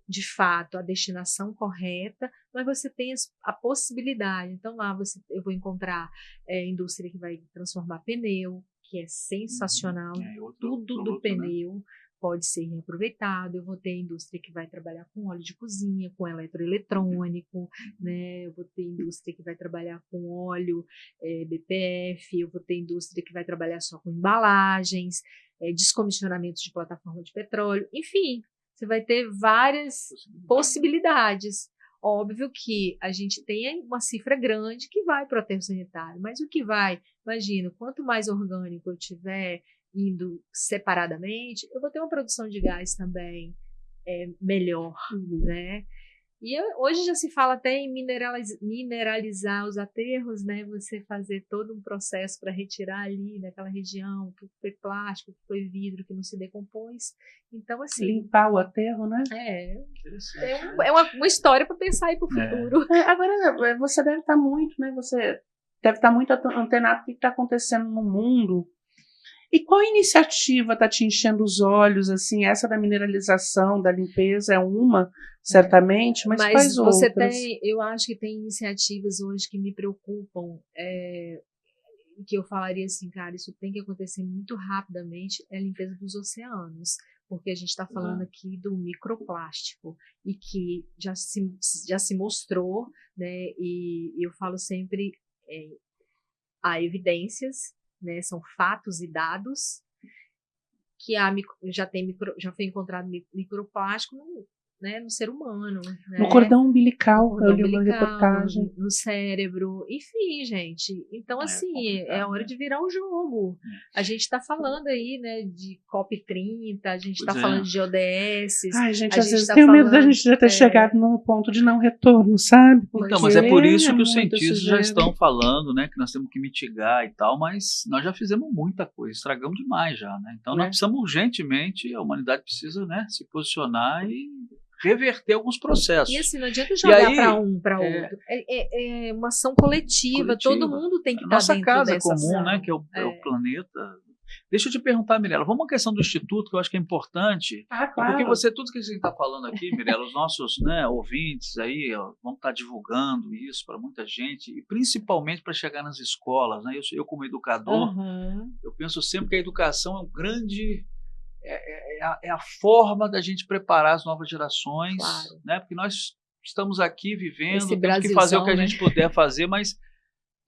de fato, a destinação correta, mas você tem a possibilidade. Então, lá eu vou encontrar indústria que vai transformar pneu, que é sensacional, tudo do pneu, né? Pode ser reaproveitado. Eu vou ter indústria que vai trabalhar com óleo de cozinha, com eletroeletrônico, né? Eu vou ter indústria que vai trabalhar com óleo BPF, eu vou ter indústria que vai trabalhar só com embalagens, descomissionamento de plataforma de petróleo, enfim, você vai ter várias possibilidades. Óbvio que a gente tem uma cifra grande que vai para o aterro sanitário, mas o que vai, imagina, quanto mais orgânico eu tiver indo separadamente, eu vou ter uma produção de gás também melhor, né? E hoje já se fala até em mineralizar os aterros, né? Você fazer todo um processo para retirar ali naquela região que foi plástico, que foi vidro, que não se decompôs. Então, assim... Limpar o aterro, né? É uma história para pensar aí para o futuro. Agora, você deve estar muito, né? Você deve estar muito antenado com o que está acontecendo no mundo. E qual iniciativa está te enchendo os olhos, assim, essa da mineralização, da limpeza é uma, certamente, mas quais você outras? Eu acho que tem iniciativas hoje que me preocupam, que eu falaria assim, cara, isso tem que acontecer muito rapidamente, é a limpeza dos oceanos, porque a gente está falando aqui do microplástico, e que já se mostrou, né, e eu falo sempre, há evidências, né, são fatos e dados que já foi encontrado microplástico no ser humano, né? No cordão umbilical, eu li uma reportagem. No cérebro, enfim, gente. Então, assim, é hora de virar um jogo. A gente está falando aí, né, de COP30, a gente está falando de ODS. Ai, gente, às vezes tenho medo da gente já ter chegado no ponto de não retorno, sabe? Então, mas é por isso que os cientistas já estão falando, né, que nós temos que mitigar e tal, mas nós já fizemos muita coisa, estragamos demais já, né? Então, nós precisamos urgentemente, a humanidade precisa, né, se posicionar e reverter alguns processos. E assim, não adianta jogar para um, para outro. É uma ação coletiva, todo mundo tem que estar dentro dessa nossa casa comum, ação, né, que é o planeta. Deixa eu te perguntar, Mirela, vamos uma questão do Instituto, que eu acho que é importante. Claro. Porque tudo que a gente está falando aqui, Mirela, os nossos, né, ouvintes aí vão estar divulgando isso para muita gente, e principalmente para chegar nas escolas, né? Eu como educador, eu penso sempre que a educação é um grande... É a forma da gente preparar as novas gerações, né? Porque nós estamos aqui vivendo, temos que fazer o que a gente puder fazer, mas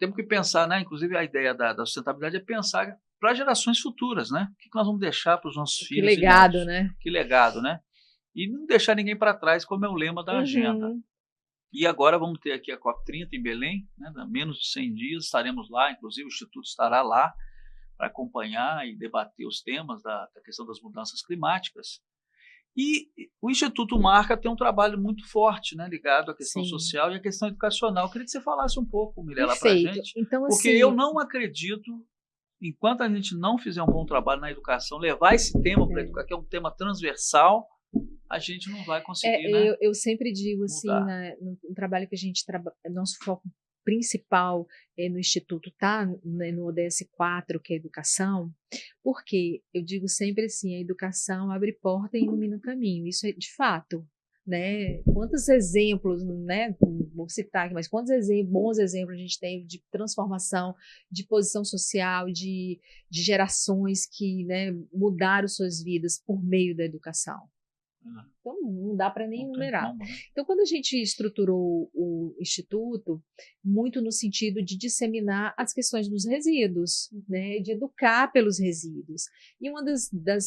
temos que pensar, né? Inclusive a ideia da sustentabilidade é pensar para gerações futuras, né? O que nós vamos deixar para os nossos filhos? Que legado, né? Que legado, né? E não deixar ninguém para trás, como é o lema da agenda. E agora vamos ter aqui a COP30 em Belém, né? Menos de 100 dias, estaremos lá, inclusive o Instituto estará lá para acompanhar e debater os temas da questão das mudanças climáticas. E o Instituto Marca tem um trabalho muito forte, né, ligado à questão social e à questão educacional. Eu queria que você falasse um pouco, Mirela, para a gente, então, porque eu não acredito, enquanto a gente não fizer um bom trabalho na educação, levar esse tema para a educação, que é um tema transversal, a gente não vai conseguir, né, eu sempre digo assim, no trabalho que a gente trabalha, nosso foco principal no Instituto está no ODS 4, que é a educação, porque eu digo sempre assim, a educação abre porta e ilumina caminho, isso é de fato, né? Quantos exemplos, né? Vou citar aqui, mas quantos bons exemplos a gente tem de transformação, de posição social, de gerações que, né, mudaram suas vidas por meio da educação. Então, não dá para nem enumerar. Então, quando a gente estruturou o Instituto, muito no sentido de disseminar as questões dos resíduos, né, de educar pelos resíduos. E uma das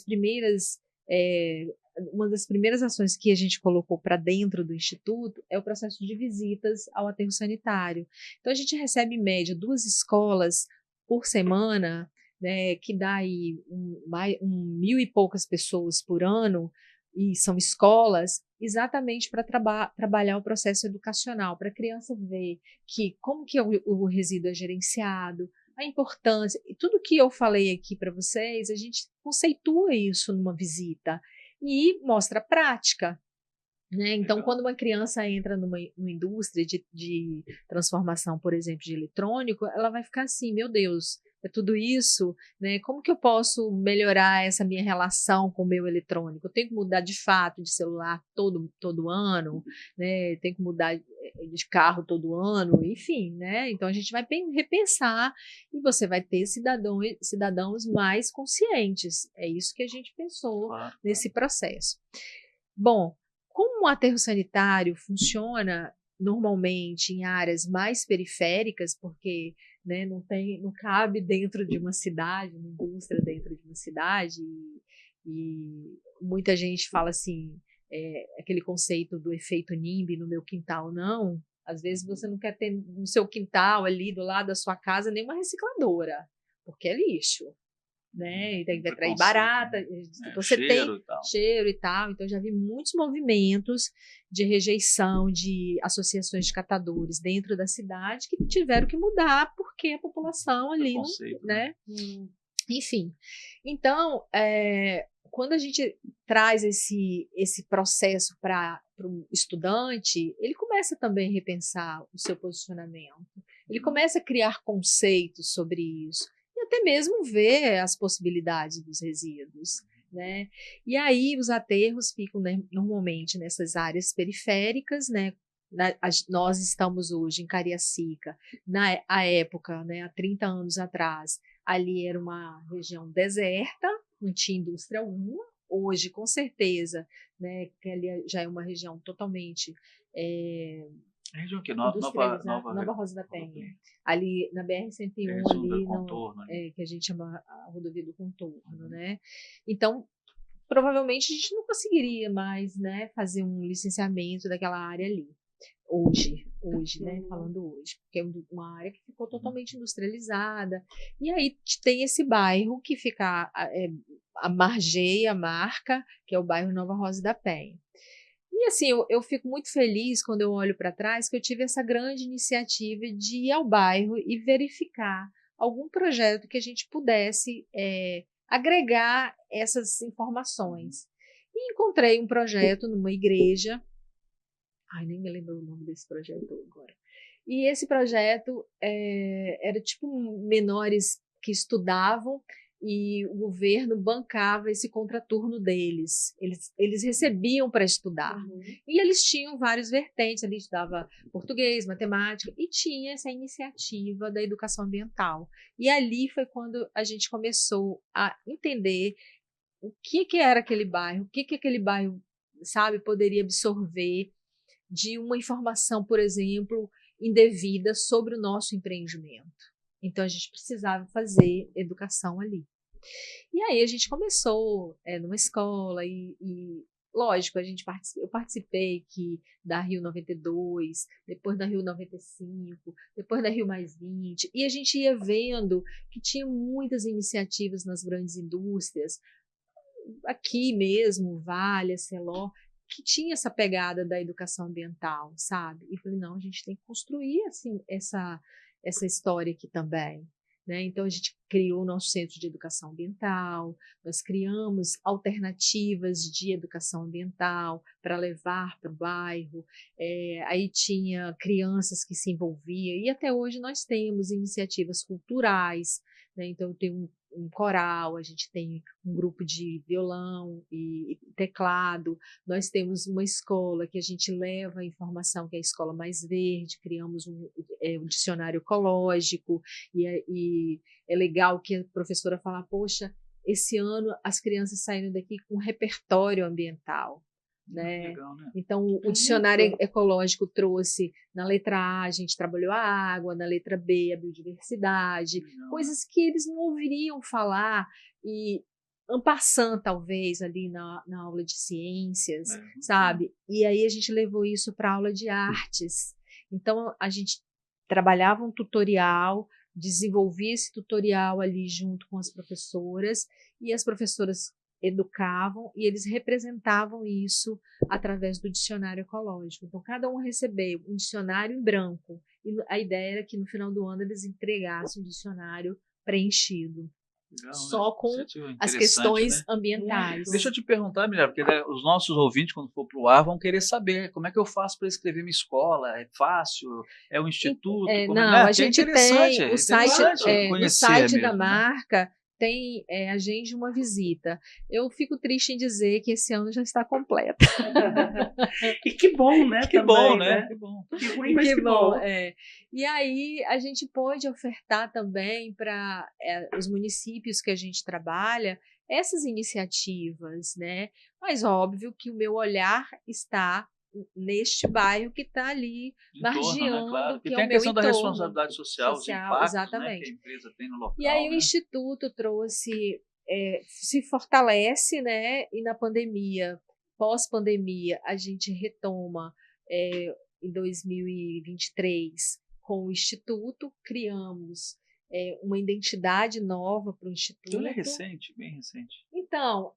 primeiras ações que a gente colocou para dentro do Instituto é o processo de visitas ao aterro sanitário. Então, a gente recebe, em média, 2 escolas por semana, né, que dá aí 1.000 e poucas pessoas por ano, e são escolas, exatamente para trabalhar o processo educacional, para a criança ver como que o resíduo é gerenciado, a importância, e tudo que eu falei aqui para vocês, a gente conceitua isso numa visita e mostra a prática. Né? Então, Legal. quando uma criança entra numa indústria de transformação, por exemplo, de eletrônico, ela vai ficar assim, meu Deus, é tudo isso, né? Como que eu posso melhorar essa minha relação com o meu eletrônico? Eu tenho que mudar de fato de celular todo ano, né? Tenho que mudar de carro todo ano, enfim, né? Então a gente vai repensar e você vai ter cidadãos mais conscientes. É isso que a gente pensou Claro. nesse processo. Bom, como o aterro sanitário funciona normalmente em áreas mais periféricas, porque, né, não cabe dentro de uma cidade, uma indústria dentro de uma cidade, e muita gente fala assim, aquele conceito do efeito NIMBY no meu quintal, não. Às vezes você não quer ter no seu quintal ali do lado da sua casa nenhuma recicladora, porque é lixo. Né? E daí vai atrair barata, Né? você tem Cheiro e tal. cheiro e tal. Então, já vi muitos movimentos de rejeição de associações de catadores dentro da cidade que tiveram que mudar porque a população ali, não, né? Enfim. Então, quando a gente traz esse processo para o estudante, ele começa também a repensar o seu posicionamento. Ele começa a criar conceitos sobre isso. E até mesmo ver as possibilidades dos resíduos, né? E aí os aterros ficam, né, normalmente nessas áreas periféricas, né? Nós estamos hoje em Cariacica, na época, né, há 30 anos atrás, ali era uma região deserta, não tinha indústria alguma. Hoje, com certeza, né, que ali já é uma região totalmente Região que Nova Rosa da Penha. Ali na BR-101, ali contorno, que a gente chama a rodovia do contorno, né? Então, provavelmente a gente não conseguiria mais, né, fazer um licenciamento daquela área ali. Hoje, né, falando hoje, porque é uma área que ficou totalmente industrializada. E aí tem esse bairro que fica margeia a marca, que é o bairro Nova Rosa da Penha. E assim, eu fico muito feliz quando eu olho para trás que eu tive essa grande iniciativa de ir ao bairro e verificar algum projeto que a gente pudesse agregar essas informações. E encontrei um projeto numa igreja, nem me lembro o nome desse projeto agora. E esse projeto era tipo menores que estudavam e o governo bancava esse contraturno deles. Eles recebiam para estudar. E eles tinham vários vertentes, ali estudava português, matemática, e tinha essa iniciativa da educação ambiental. E ali foi quando a gente começou a entender o que era aquele bairro, o que aquele bairro, sabe, poderia absorver de uma informação, por exemplo, indevida sobre o nosso empreendimento. Então, a gente precisava fazer educação ali. E aí a gente começou numa escola e lógico, eu participei da Rio 92, depois da Rio 95, depois da Rio Mais 20, e a gente ia vendo que tinha muitas iniciativas nas grandes indústrias, aqui mesmo, Vale, Celó, que tinha essa pegada da educação ambiental, sabe? E falei, não, a gente tem que construir assim, essa história aqui também. Né? Então, a gente criou o nosso Centro de Educação Ambiental, nós criamos alternativas de educação ambiental para levar para o bairro, aí tinha crianças que se envolviam, e até hoje nós temos iniciativas culturais, né? Então, eu tenho um coral, a gente tem um grupo de violão e teclado, nós temos uma escola que a gente leva a informação, que é a Escola Mais Verde, criamos um dicionário ecológico, e é legal que a professora fala, poxa, esse ano as crianças saíram daqui com um repertório ambiental. Né? Legal, né? Então, o dicionário ecológico trouxe, na letra A, a gente trabalhou a água, na letra B, a biodiversidade, coisas que eles não ouviriam falar, e en passant, talvez, ali na aula de ciências, sabe? E aí a gente levou isso para a aula de artes. Então, a gente trabalhava um tutorial, desenvolvia esse tutorial ali junto com as professoras, e as professoras educavam e eles representavam isso através do dicionário ecológico. Então, cada um recebeu um dicionário em branco, e a ideia era que no final do ano eles entregassem um dicionário preenchido. Legal, só né? com Iniciativa as interessante, questões né? ambientais. Deixa eu te perguntar, Miriam, porque os nossos ouvintes, quando for para o ar, vão querer saber como é que eu faço para escrever minha escola. É fácil? É um instituto? Como Não, né? a Porque gente tem é interessante o conhecer site da mesmo, né? marca tem agende uma visita. Eu fico triste em dizer que esse ano já está completa. E que bom, né? Que também, bom, né? Que bom. Que ruim, mas que bom. E aí a gente pode ofertar também para os municípios que a gente trabalha essas iniciativas, né? Mas óbvio que o meu olhar está neste bairro que está ali margeando, né? Claro. que E é tem o a meu questão da entorno responsabilidade social, os impactos, exatamente. Né, que a empresa tem no local. E aí né? o Instituto trouxe, se fortalece, né? E na pandemia, pós-pandemia, a gente retoma em 2023 com o Instituto, criamos uma identidade nova para o Instituto. Então ele é recente, bem recente. Então,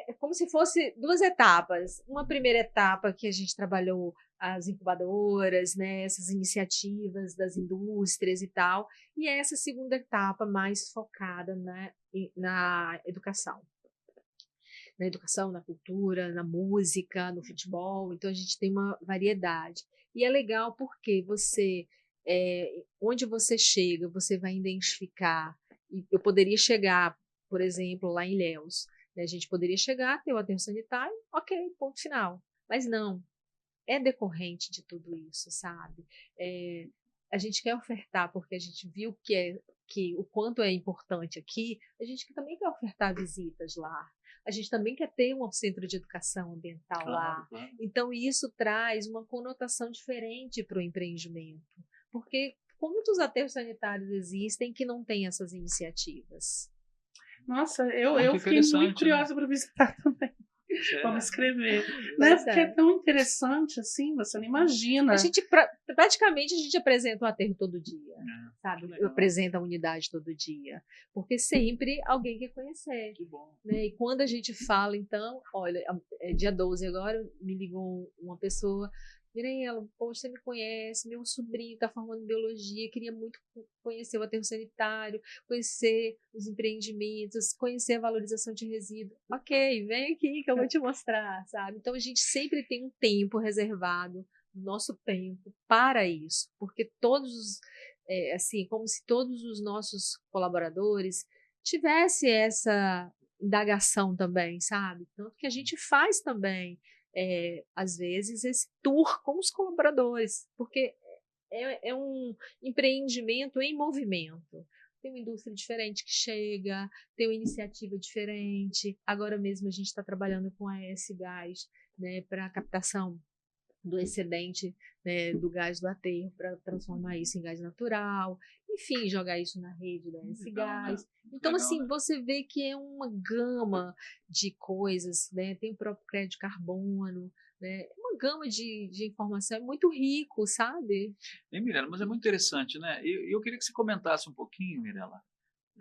é como se fosse duas etapas. Uma primeira etapa que a gente trabalhou as incubadoras, né, essas iniciativas das indústrias e tal, e essa segunda etapa mais focada na educação. Na educação, na cultura, na música, no futebol. Então, a gente tem uma variedade. E é legal porque onde você chega, você vai identificar. Eu poderia chegar, por exemplo, lá em Ilhéus. Né? A gente poderia chegar, ter o aterro sanitário, ok, ponto final. Mas não, é decorrente de tudo isso, sabe? A gente quer ofertar porque a gente viu que o quanto é importante aqui, a gente também quer ofertar visitas lá. A gente também quer ter um centro de educação ambiental lá. Claro. Então, isso traz uma conotação diferente para o empreendimento. Porque quantos aterros sanitários existem que não têm essas iniciativas? Nossa, eu fiquei muito curiosa para visitar também. Vamos escrever. Né? Porque é tão interessante assim, você não imagina. Praticamente a gente apresenta o aterro todo dia, sabe? Apresenta a unidade todo dia. Porque sempre alguém quer conhecer. Que bom. Né? E quando a gente fala, então, olha, dia 12 agora, me ligou uma pessoa. Mirela, poxa, você me conhece, meu sobrinho está formando biologia, queria muito conhecer o aterro sanitário, conhecer os empreendimentos, conhecer a valorização de resíduo. Ok, vem aqui que eu vou te mostrar, sabe? Então, a gente sempre tem um tempo reservado, nosso tempo, para isso, porque assim, como se todos os nossos colaboradores tivessem essa indagação também, sabe? Tanto que a gente faz também às vezes, esse tour com os colaboradores, porque é um empreendimento em movimento. Tem uma indústria diferente que chega, tem uma iniciativa diferente. Agora mesmo a gente está trabalhando com a ES Gás, né, para a captação do excedente, né, do gás do aterro para transformar isso em gás natural, enfim, jogar isso na rede da ES Gás. Então, assim, você vê que é uma gama de coisas, né? Tem o próprio crédito de carbono, né? Uma gama de informação, é muito rico, sabe? Mirela, mas é muito interessante, né? Eu queria que você comentasse um pouquinho, Mirela,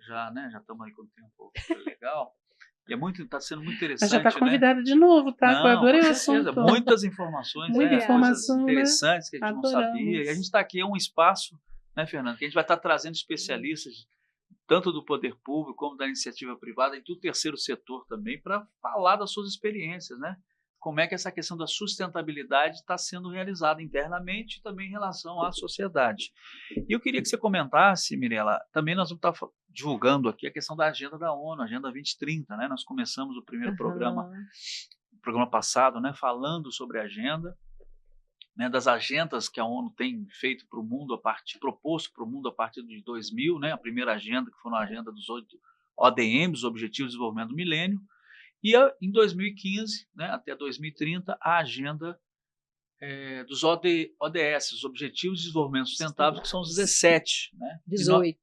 já estamos aí com o tempo legal. E está sendo muito interessante. Já está convidada de novo, tá? Não, eu adorei com o certeza. assunto. Muitas informações, Muita coisas informação, interessantes, né? Que a gente Adoramos. não sabia. E a gente está aqui, é um espaço, né, Fernando, que a gente vai estar trazendo especialistas, tanto do poder público como da iniciativa privada e do terceiro setor também, para falar das suas experiências, né? Como é que essa questão da sustentabilidade está sendo realizada internamente e também em relação à sociedade. E eu queria que você comentasse, Mirela, também nós vamos estar divulgando aqui a questão da agenda da ONU, a Agenda 2030, né? Nós começamos o primeiro programa passado, né, falando sobre a agenda, né, das agendas que a ONU tem feito para o mundo, proposto para o mundo a partir de 2000, né, a primeira agenda, que foi a agenda dos 8 ODMs, Objetivos de Desenvolvimento do Milênio, e em 2015, né, até 2030, a agenda dos ODS, os Objetivos de Desenvolvimento Sustentável, que são os 17. Né? 18.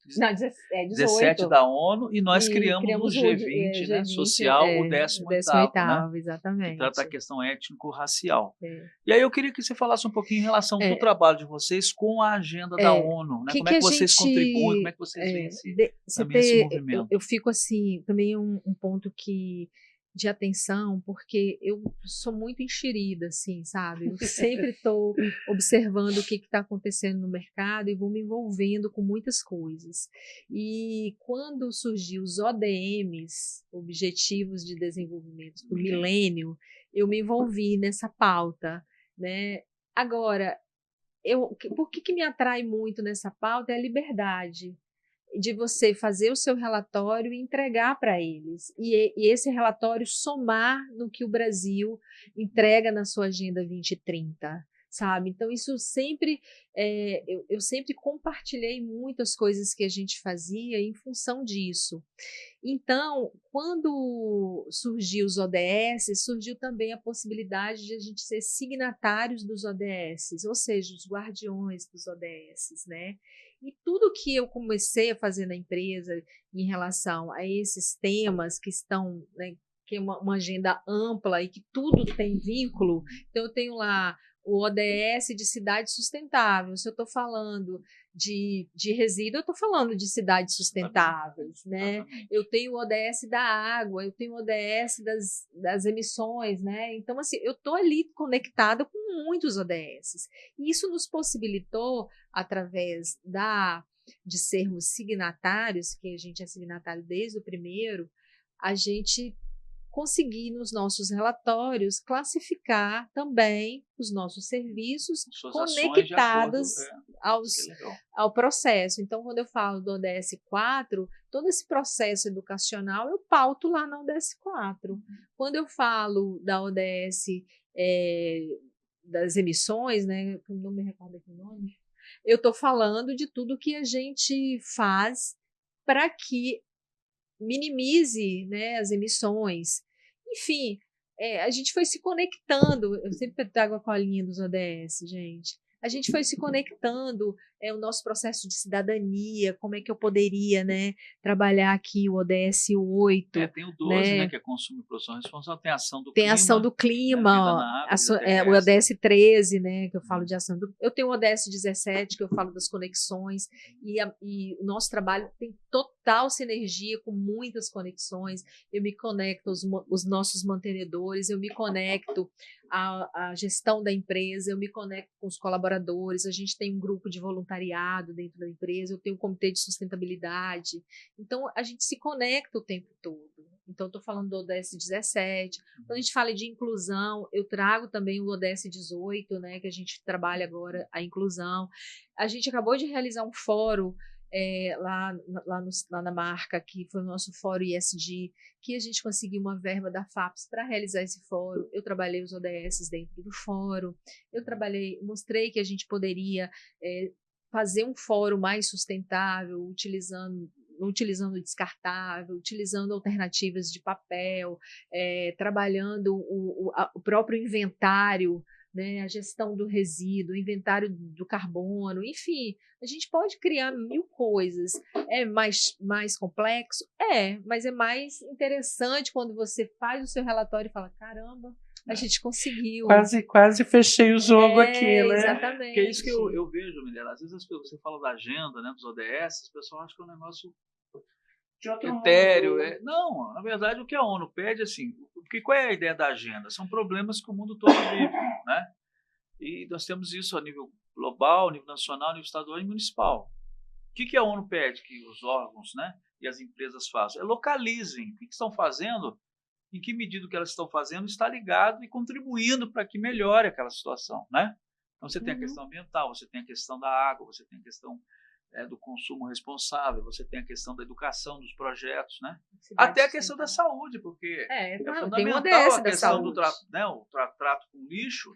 17 da ONU, e nós criamos o G20, né, social, o 18º, né, exatamente. que trata a questão étnico-racial. E aí eu queria que você falasse um pouquinho em relação do trabalho de vocês com a agenda da ONU, né? Como é que vocês contribuem, como é que vocês veem esse movimento? Eu fico assim, também um ponto que de atenção, porque eu sou muito enxerida, assim, sabe? Eu sempre estou observando o que está acontecendo no mercado e vou me envolvendo com muitas coisas. E quando surgiu os ODMs, Objetivos de Desenvolvimento do Milênio, eu me envolvi nessa pauta, né? Agora, por que me atrai muito nessa pauta é a liberdade de você fazer o seu relatório e entregar para eles. E esse relatório somar no que o Brasil entrega na sua Agenda 2030. Sabe? Então, isso sempre, eu sempre compartilhei muitas coisas que a gente fazia em função disso. Então, quando surgiu os ODS, surgiu também a possibilidade de a gente ser signatários dos ODS, ou seja, os guardiões dos ODS, né? E tudo que eu comecei a fazer na empresa em relação a esses temas que estão, né, que é uma agenda ampla e que tudo tem vínculo, então eu tenho lá o ODS de cidade sustentável. Se eu estou falando de resíduo, eu estou falando de cidades sustentáveis, né? Eu tenho o ODS da água, eu tenho o ODS das emissões, né? Então, assim, eu estou ali conectada com muitos ODSs. E isso nos possibilitou, através de sermos signatários, que a gente é signatário desde o primeiro, a gente conseguir nos nossos relatórios classificar também os nossos serviços conectados ao processo. Então, quando eu falo do ODS 4, todo esse processo educacional eu pauto lá na ODS 4. Quando eu falo da ODS das emissões, né, não me recordo aqui o nome, eu estou falando de tudo que a gente faz para que minimize, né, as emissões. Enfim, a gente foi se conectando. Eu sempre trago a colinha dos ODS, gente. A gente foi se conectando, o nosso processo de cidadania, como é que eu poderia, né, trabalhar aqui o ODS 8. Tem o 12, né, que é consumo e produção responsável, tem a ação do tem clima. Tem ação do clima, o ODS 13, né, que eu falo de ação do... Eu tenho o ODS 17, que eu falo das conexões, e o nosso trabalho tem total sinergia com muitas conexões. Eu me conecto aos nossos mantenedores, eu me conecto à gestão da empresa, eu me conecto com os colaboradores, a gente tem um grupo de voluntariado dentro da empresa, eu tenho um comitê de sustentabilidade. Então, a gente se conecta o tempo todo. Então, estou falando do ODS 17. Quando a gente fala de inclusão, eu trago também o ODS 18, né, que a gente trabalha agora a inclusão. A gente acabou de realizar um fórum lá na marca, que foi o nosso fórum ISD, que a gente conseguiu uma verba da FAPES para realizar esse fórum. Eu trabalhei os ODS dentro do fórum, mostrei que a gente poderia fazer um fórum mais sustentável, utilizando descartável, utilizando alternativas de papel, trabalhando o próprio inventário, né, a gestão do resíduo, o inventário do carbono, enfim, a gente pode criar 1000 coisas. É mais complexo? Mas é mais interessante quando você faz o seu relatório e fala, caramba, a gente conseguiu. Quase fechei o jogo aqui, né? Exatamente. Que é isso que eu vejo, Mirela. Às vezes você fala da agenda, né, dos ODS, as pessoas acham que é um negócio etéreo. Não, na verdade, o que a ONU pede, assim, qual é a ideia da agenda? São problemas que o mundo todo vive, né? E nós temos isso a nível global, a nível nacional, a nível estadual e municipal. O que a ONU pede que os órgãos, né, e as empresas façam? Localizem o que estão fazendo, em que medida o que elas estão fazendo está ligado e contribuindo para que melhore aquela situação, né? Então, você tem a questão ambiental, você tem a questão da água, você tem a questão do consumo responsável, você tem a questão da educação, dos projetos, né? Até a questão da saúde, porque é fundamental a questão do trato com lixo,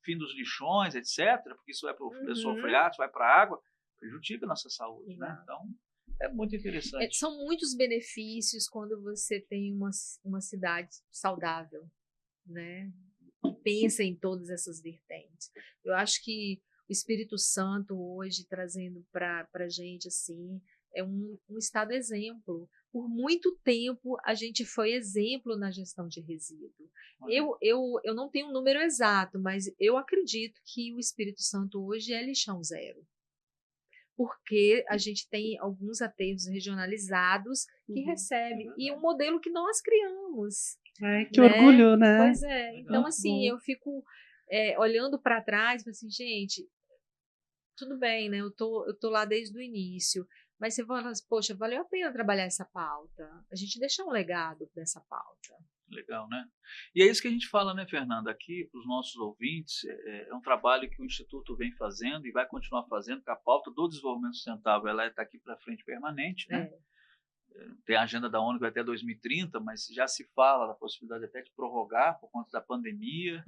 fim dos lixões, etc., porque isso vai para o lençol freático, vai para a água, prejudica a nossa saúde, né? Então, é muito interessante. São muitos benefícios quando você tem uma cidade saudável, né? Pensa em todas essas vertentes. Eu acho que o Espírito Santo hoje trazendo para a gente assim é um estado exemplo. Por muito tempo a gente foi exemplo na gestão de resíduo. Eu não tenho um número exato, mas eu acredito que o Espírito Santo hoje é lixão zero. Porque a gente tem alguns aterros regionalizados que recebem, e um modelo que nós criamos. Ai, que né? orgulho, né? Pois é. Então, assim, eu fico olhando para trás, assim, gente, tudo bem, né? Eu tô lá desde o início, mas você fala assim, poxa, valeu a pena trabalhar essa pauta. A gente deixa um legado dessa pauta. Legal, né? E é isso que a gente fala, né, Fernanda, aqui para os nossos ouvintes, é um trabalho que o Instituto vem fazendo e vai continuar fazendo, porque a pauta do desenvolvimento sustentável ela está aqui para frente permanente, né? Tem a agenda da ONU que vai até 2030, mas já se fala da possibilidade até de prorrogar por conta da pandemia,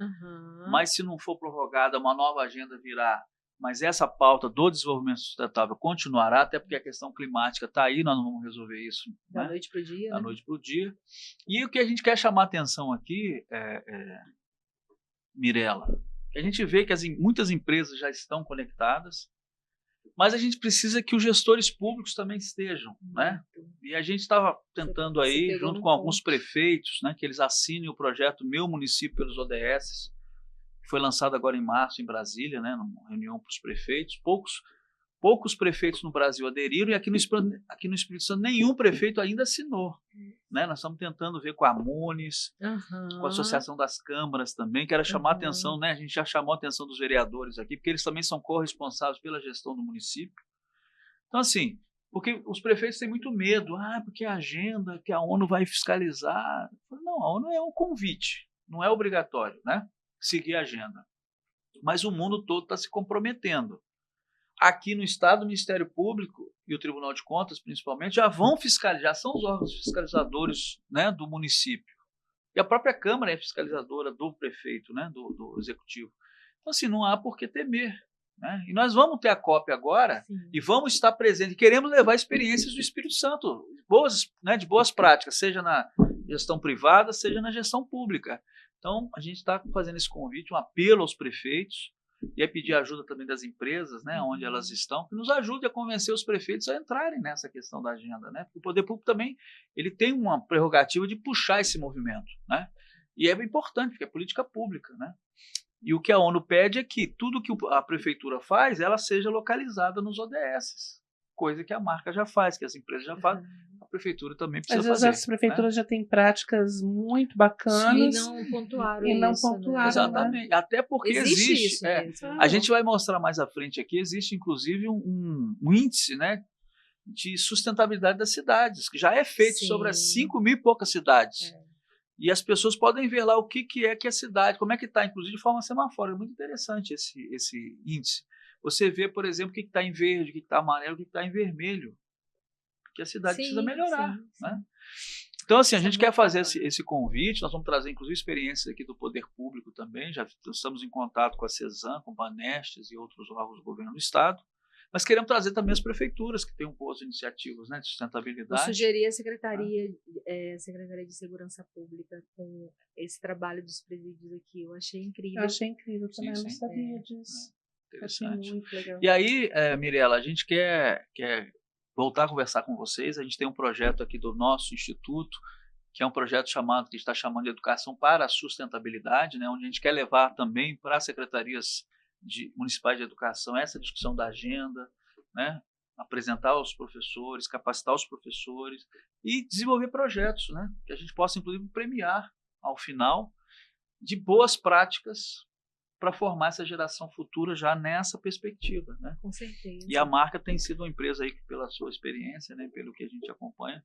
mas se não for prorrogada, uma nova agenda virá. Mas essa pauta do desenvolvimento sustentável continuará, até porque a questão climática está aí, nós não vamos resolver isso da noite para o dia. Da noite para o dia. E o que a gente quer chamar a atenção aqui, Mirela, que a gente vê que muitas empresas já estão conectadas, mas a gente precisa que os gestores públicos também estejam, né? E a gente estava tentando aí, junto com alguns prefeitos, né, que eles assinem o projeto Meu Município pelos ODS, que foi lançado agora em março em Brasília, né, numa reunião para os prefeitos. Poucos prefeitos no Brasil aderiram e aqui no Espírito Santo nenhum prefeito ainda assinou, né? Nós estamos tentando ver com a Munis, com a Associação das Câmaras também, quero chamar a atenção, né? A gente já chamou a atenção dos vereadores aqui, porque eles também são corresponsáveis pela gestão do município. Então, assim, porque os prefeitos têm muito medo, porque a agenda, que a ONU vai fiscalizar. Não, a ONU é um convite, não é obrigatório, né? Seguir a agenda. Mas o mundo todo está se comprometendo. Aqui no Estado, o Ministério Público e o Tribunal de Contas, principalmente, já vão fiscalizar, já são os órgãos fiscalizadores, né, do município. E a própria Câmara é fiscalizadora do prefeito, né, do Executivo. Então, assim, não há por que temer. Né? E nós vamos ter a COP agora. Sim. E vamos estar presentes. Queremos levar experiências do Espírito Santo, de boas práticas, seja na gestão privada, seja na gestão pública. Então, a gente está fazendo esse convite, um apelo aos prefeitos, e é pedir ajuda também das empresas, né, onde elas estão, que nos ajude a convencer os prefeitos a entrarem nessa questão da agenda, né? Porque o poder público também ele tem uma prerrogativa de puxar esse movimento, né? E é importante, porque é política pública, né? E o que a ONU pede é que tudo que a prefeitura faz, ela seja localizada nos ODS, coisa que a marca já faz, que as empresas já fazem. A prefeitura também precisa fazer. Às vezes as prefeituras já têm práticas muito bacanas. E não pontuaram Né? Exatamente. Até porque existe isso mesmo. A gente vai mostrar mais à frente aqui, existe inclusive um índice, né, de sustentabilidade das cidades, que já é feito sobre as 5.000 e poucas cidades. E as pessoas podem ver lá o que é que a cidade, como é que está, inclusive de forma semafórica. É muito interessante esse índice. Você vê, por exemplo, o que está em verde, o que está amarelo, o que está em vermelho. Que a cidade precisa melhorar. Né? Então, assim, a gente quer fazer esse convite, nós vamos trazer, inclusive, experiências aqui do poder público também, já estamos em contato com a CESAM, com o Banestes e outros órgãos do governo do Estado, mas queremos trazer também as prefeituras, que têm boas iniciativas, né, de sustentabilidade. Eu sugeri a Secretaria de Segurança Pública com esse trabalho dos presídios aqui, eu achei incrível. Eu achei incrível também, eu não sabia disso. Interessante. Achei muito legal. E aí, Mirela, a gente quer voltar a conversar com vocês. A gente tem um projeto aqui do nosso instituto, que é um projeto que a gente está chamando de Educação para a Sustentabilidade, né, onde a gente quer levar também para as secretarias municipais de educação essa discussão da agenda, né, apresentar aos professores, capacitar os professores e desenvolver projetos, né, que a gente possa, inclusive, premiar, ao final, de boas práticas para formar essa geração futura já nessa perspectiva, né? Com certeza. E a marca tem sido uma empresa aí que, pela sua experiência, né, pelo que a gente acompanha,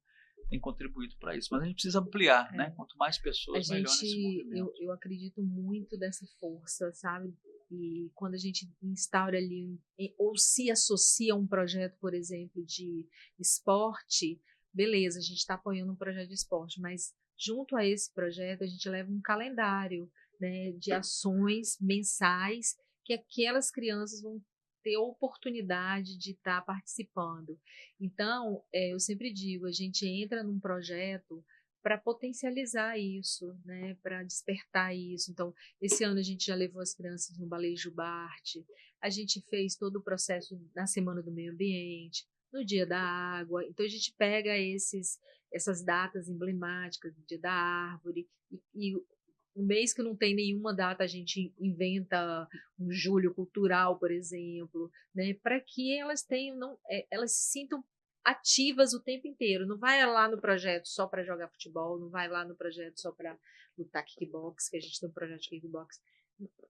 tem contribuído para isso. Mas a gente precisa ampliar, né? Quanto mais pessoas, melhor nesse movimento. Eu acredito muito dessa força, sabe? E quando a gente instaura ali, ou se associa a um projeto, por exemplo, de esporte, beleza, a gente está apoiando um projeto de esporte, mas junto a esse projeto a gente leva um calendário, né, de ações mensais que aquelas crianças vão ter oportunidade de estar participando. Então, eu sempre digo, a gente entra num projeto para potencializar isso, né, para despertar isso. Então, esse ano a gente já levou as crianças no Ballet Jubarte, a gente fez todo o processo na Semana do Meio Ambiente, no Dia da Água. Então, a gente pega essas datas emblemáticas do Dia da Árvore e um mês que não tem nenhuma data, a gente inventa um julho cultural, por exemplo, né, para que elas tenham, elas se sintam ativas o tempo inteiro. Não vai lá no projeto só para jogar futebol, não vai lá no projeto só para lutar kickbox, que a gente tem um projeto de kickbox.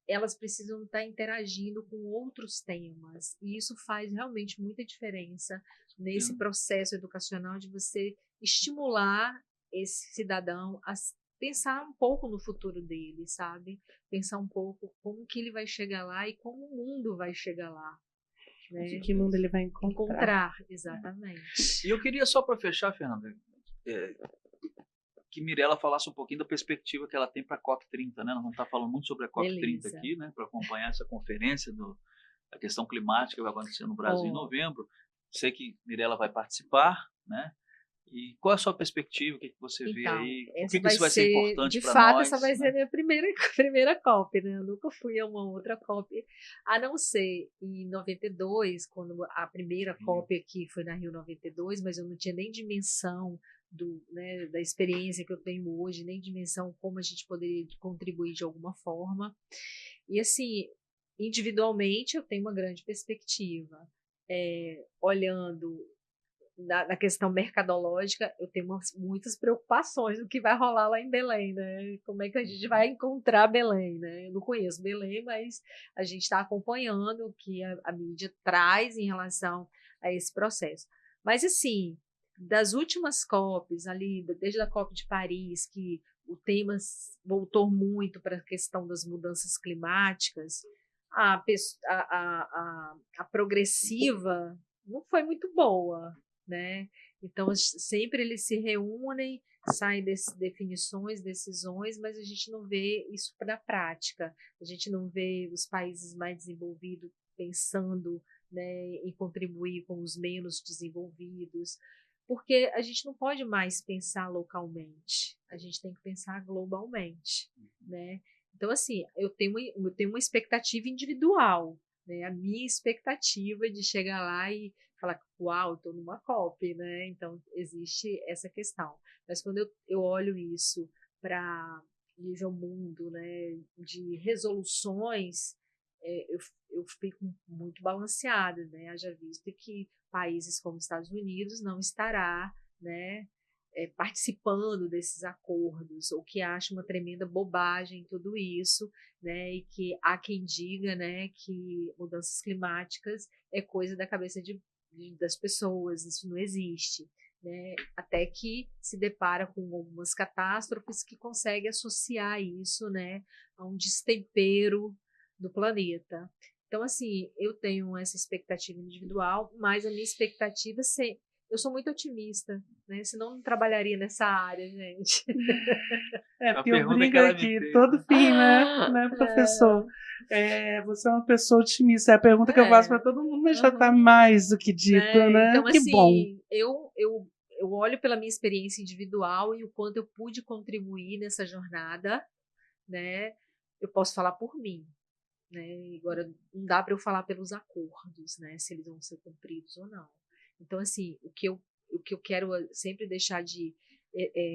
Elas precisam estar interagindo com outros temas. E isso faz realmente muita diferença nesse processo educacional de você estimular esse cidadão a pensar um pouco no futuro dele, sabe? Pensar um pouco como que ele vai chegar lá e como o mundo vai chegar lá. Né? Que mundo ele vai encontrar. Exatamente. E eu queria só para fechar, Fernanda, que Mirella falasse um pouquinho da perspectiva que ela tem para a COP30, né? Nós vamos estar falando muito sobre a COP30 aqui, né? Para acompanhar essa conferência da questão climática que vai acontecer no Brasil em novembro. Sei que Mirella vai participar, né? E qual é a sua perspectiva? O que você vê aí? Por que isso vai ser importante para nós? De fato, essa vai ser a minha primeira COP, né? Eu nunca fui a uma outra COP, a não ser em 92, quando a primeira COP aqui foi na Rio 92, mas eu não tinha nem dimensão da experiência que eu tenho hoje, nem dimensão como a gente poderia contribuir de alguma forma. E assim, individualmente eu tenho uma grande perspectiva. Olhando na questão mercadológica, eu tenho muitas preocupações do que vai rolar lá em Belém, né? Como é que a gente vai encontrar Belém, né? Eu não conheço Belém, mas a gente está acompanhando o que a mídia traz em relação a esse processo. Mas, assim, das últimas COPs, ali, desde a COP de Paris, que o tema voltou muito para a questão das mudanças climáticas, a progressiva não foi muito boa, né? Então, sempre eles se reúnem, saem definições, decisões, mas a gente não vê isso na prática. A gente não vê os países mais desenvolvidos pensando, né, em contribuir com os menos desenvolvidos, porque a gente não pode mais pensar localmente, a gente tem que pensar globalmente, né? Então, assim, eu tenho uma expectativa individual, né? A minha expectativa de chegar lá e falar, uau, estou numa COP, né? Então, existe essa questão. Mas quando eu olho isso para nível mundo, né, de resoluções, eu fico muito balanceada, né? Haja visto que países como Estados Unidos não estará, né, participando desses acordos, ou que acha uma tremenda bobagem tudo isso, né, e que há quem diga, né, que mudanças climáticas é coisa da cabeça das pessoas, isso não existe, né, até que se depara com algumas catástrofes que consegue associar isso, né, a um destempero do planeta. Então, assim, eu tenho essa expectativa individual, mas a minha expectativa eu sou muito otimista, né? Senão não trabalharia nessa área, gente. Porque eu brinco aqui todo fim, né, professor? Você é uma pessoa otimista. É a pergunta que eu faço para todo mundo, mas já está mais do que dito, né? Então, que assim, bom. Eu olho pela minha experiência individual e o quanto eu pude contribuir nessa jornada, né? Eu posso falar por mim, né? Agora, não dá para eu falar pelos acordos, né? Se eles vão ser cumpridos ou não. Então, assim, o que eu quero sempre deixar de...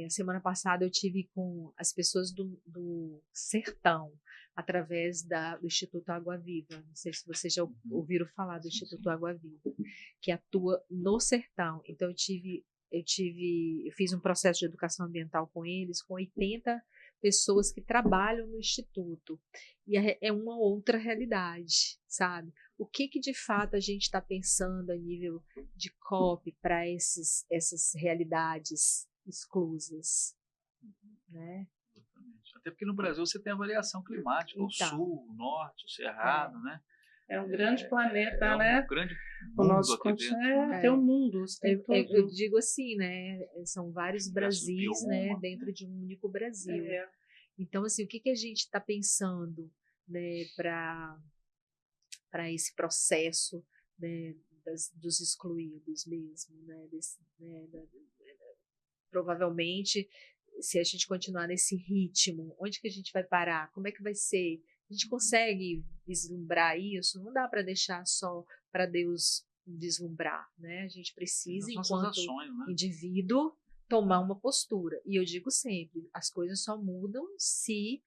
semana passada eu tive com as pessoas do Sertão, através do Instituto Água Viva. Não sei se vocês já ouviram falar do Instituto Água Viva, que atua no Sertão. Então, eu fiz um processo de educação ambiental com eles, com 80 pessoas que trabalham no Instituto. E é uma outra realidade, sabe? O que de fato a gente está pensando a nível de COP para essas realidades exclusas, né? Até porque no Brasil você tem a variação climática, então, o sul, o norte, o cerrado, né? É um grande planeta, né? Um grande o nosso continente tem um mundo. Eu digo assim, né? São vários Brasis, né? Dentro de um único Brasil. Então, assim, o que a gente está pensando, né, para esse processo, né, dos excluídos mesmo, né, provavelmente, se a gente continuar nesse ritmo, onde que a gente vai parar? Como é que vai ser? A gente consegue vislumbrar isso? Não dá para deixar só para Deus vislumbrar, né? A gente precisa, enquanto ações, né? indivíduo, tomar uma postura. E eu digo sempre, as coisas só mudam se,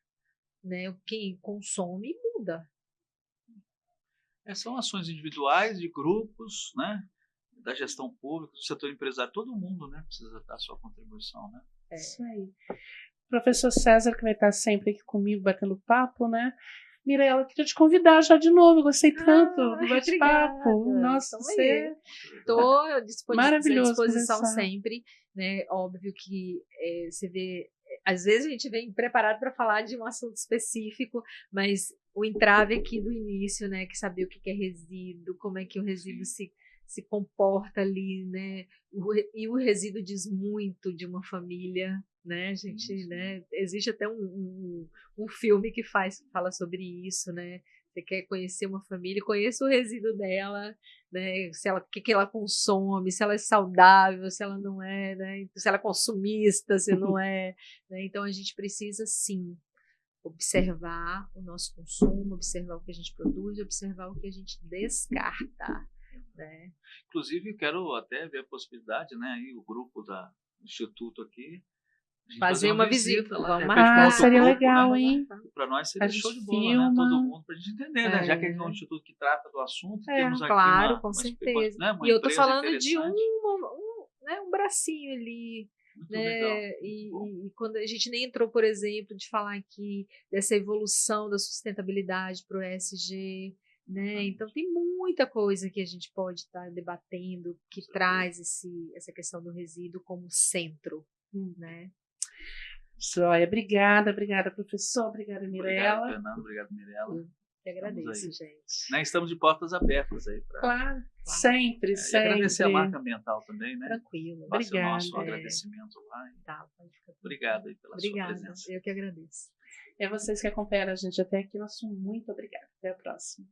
né, quem consome muda. São ações individuais, de grupos, né? da gestão pública, do setor empresário, todo mundo, né, precisa dar a sua contribuição, né? Isso aí. Professor César, que vai estar sempre aqui comigo, batendo papo, né? Mirela, queria te convidar já de novo, eu gostei tanto do bate-papo. Nossa, você... Estou à maravilhoso disposição conversar. sempre, né? Óbvio que você vê, às vezes a gente vem preparado para falar de um assunto específico, mas o entrave aqui do início, né? Que saber o que é resíduo, como é que o resíduo se comporta ali, né? E o resíduo diz muito de uma família, né, gente, né? Existe até um filme que fala sobre isso, né? Você quer conhecer uma família, conheça o resíduo dela, né? Se ela, o que ela consome, se ela é saudável, se ela não é, né? Se ela é consumista, se não é, né? Então a gente precisa sim observar o nosso consumo, observar o que a gente produz, observar o que a gente descarta, né? Inclusive, eu quero até ver a possibilidade, né? Aí o grupo do Instituto aqui, a gente Fazer uma visita lá, de vamos repente, marcar. monta um Seria grupo, legal, né? hein? Para nós A seria gente show de bola, filma. né? Todo mundo, para a gente entender, né? Já que é um instituto que trata do assunto, temos aqui claro, com certeza. né? Uma E eu estou empresa falando de interessante. né, um bracinho ali, Muito né? legal. Muito bom. E quando a gente nem entrou, por exemplo, de falar aqui dessa evolução da sustentabilidade para o ESG, né? Então tem muita coisa que a gente pode estar debatendo que traz essa questão do resíduo como centro, né? Joia, obrigada, professor, obrigada, Mirela. Obrigado, Fernando, obrigado, Mirela. Eu que agradeço, gente. Né? Estamos de portas abertas aí para. Claro, sempre, E sempre. agradecer a marca ambiental também, né? Tranquilo. Faça o Obrigada. nosso agradecimento lá. Tá, pode ficar. Obrigado aí pela sua Obrigada, presença. eu que agradeço. E a vocês que acompanharam a gente até aqui, nosso muito obrigado. Até a próxima.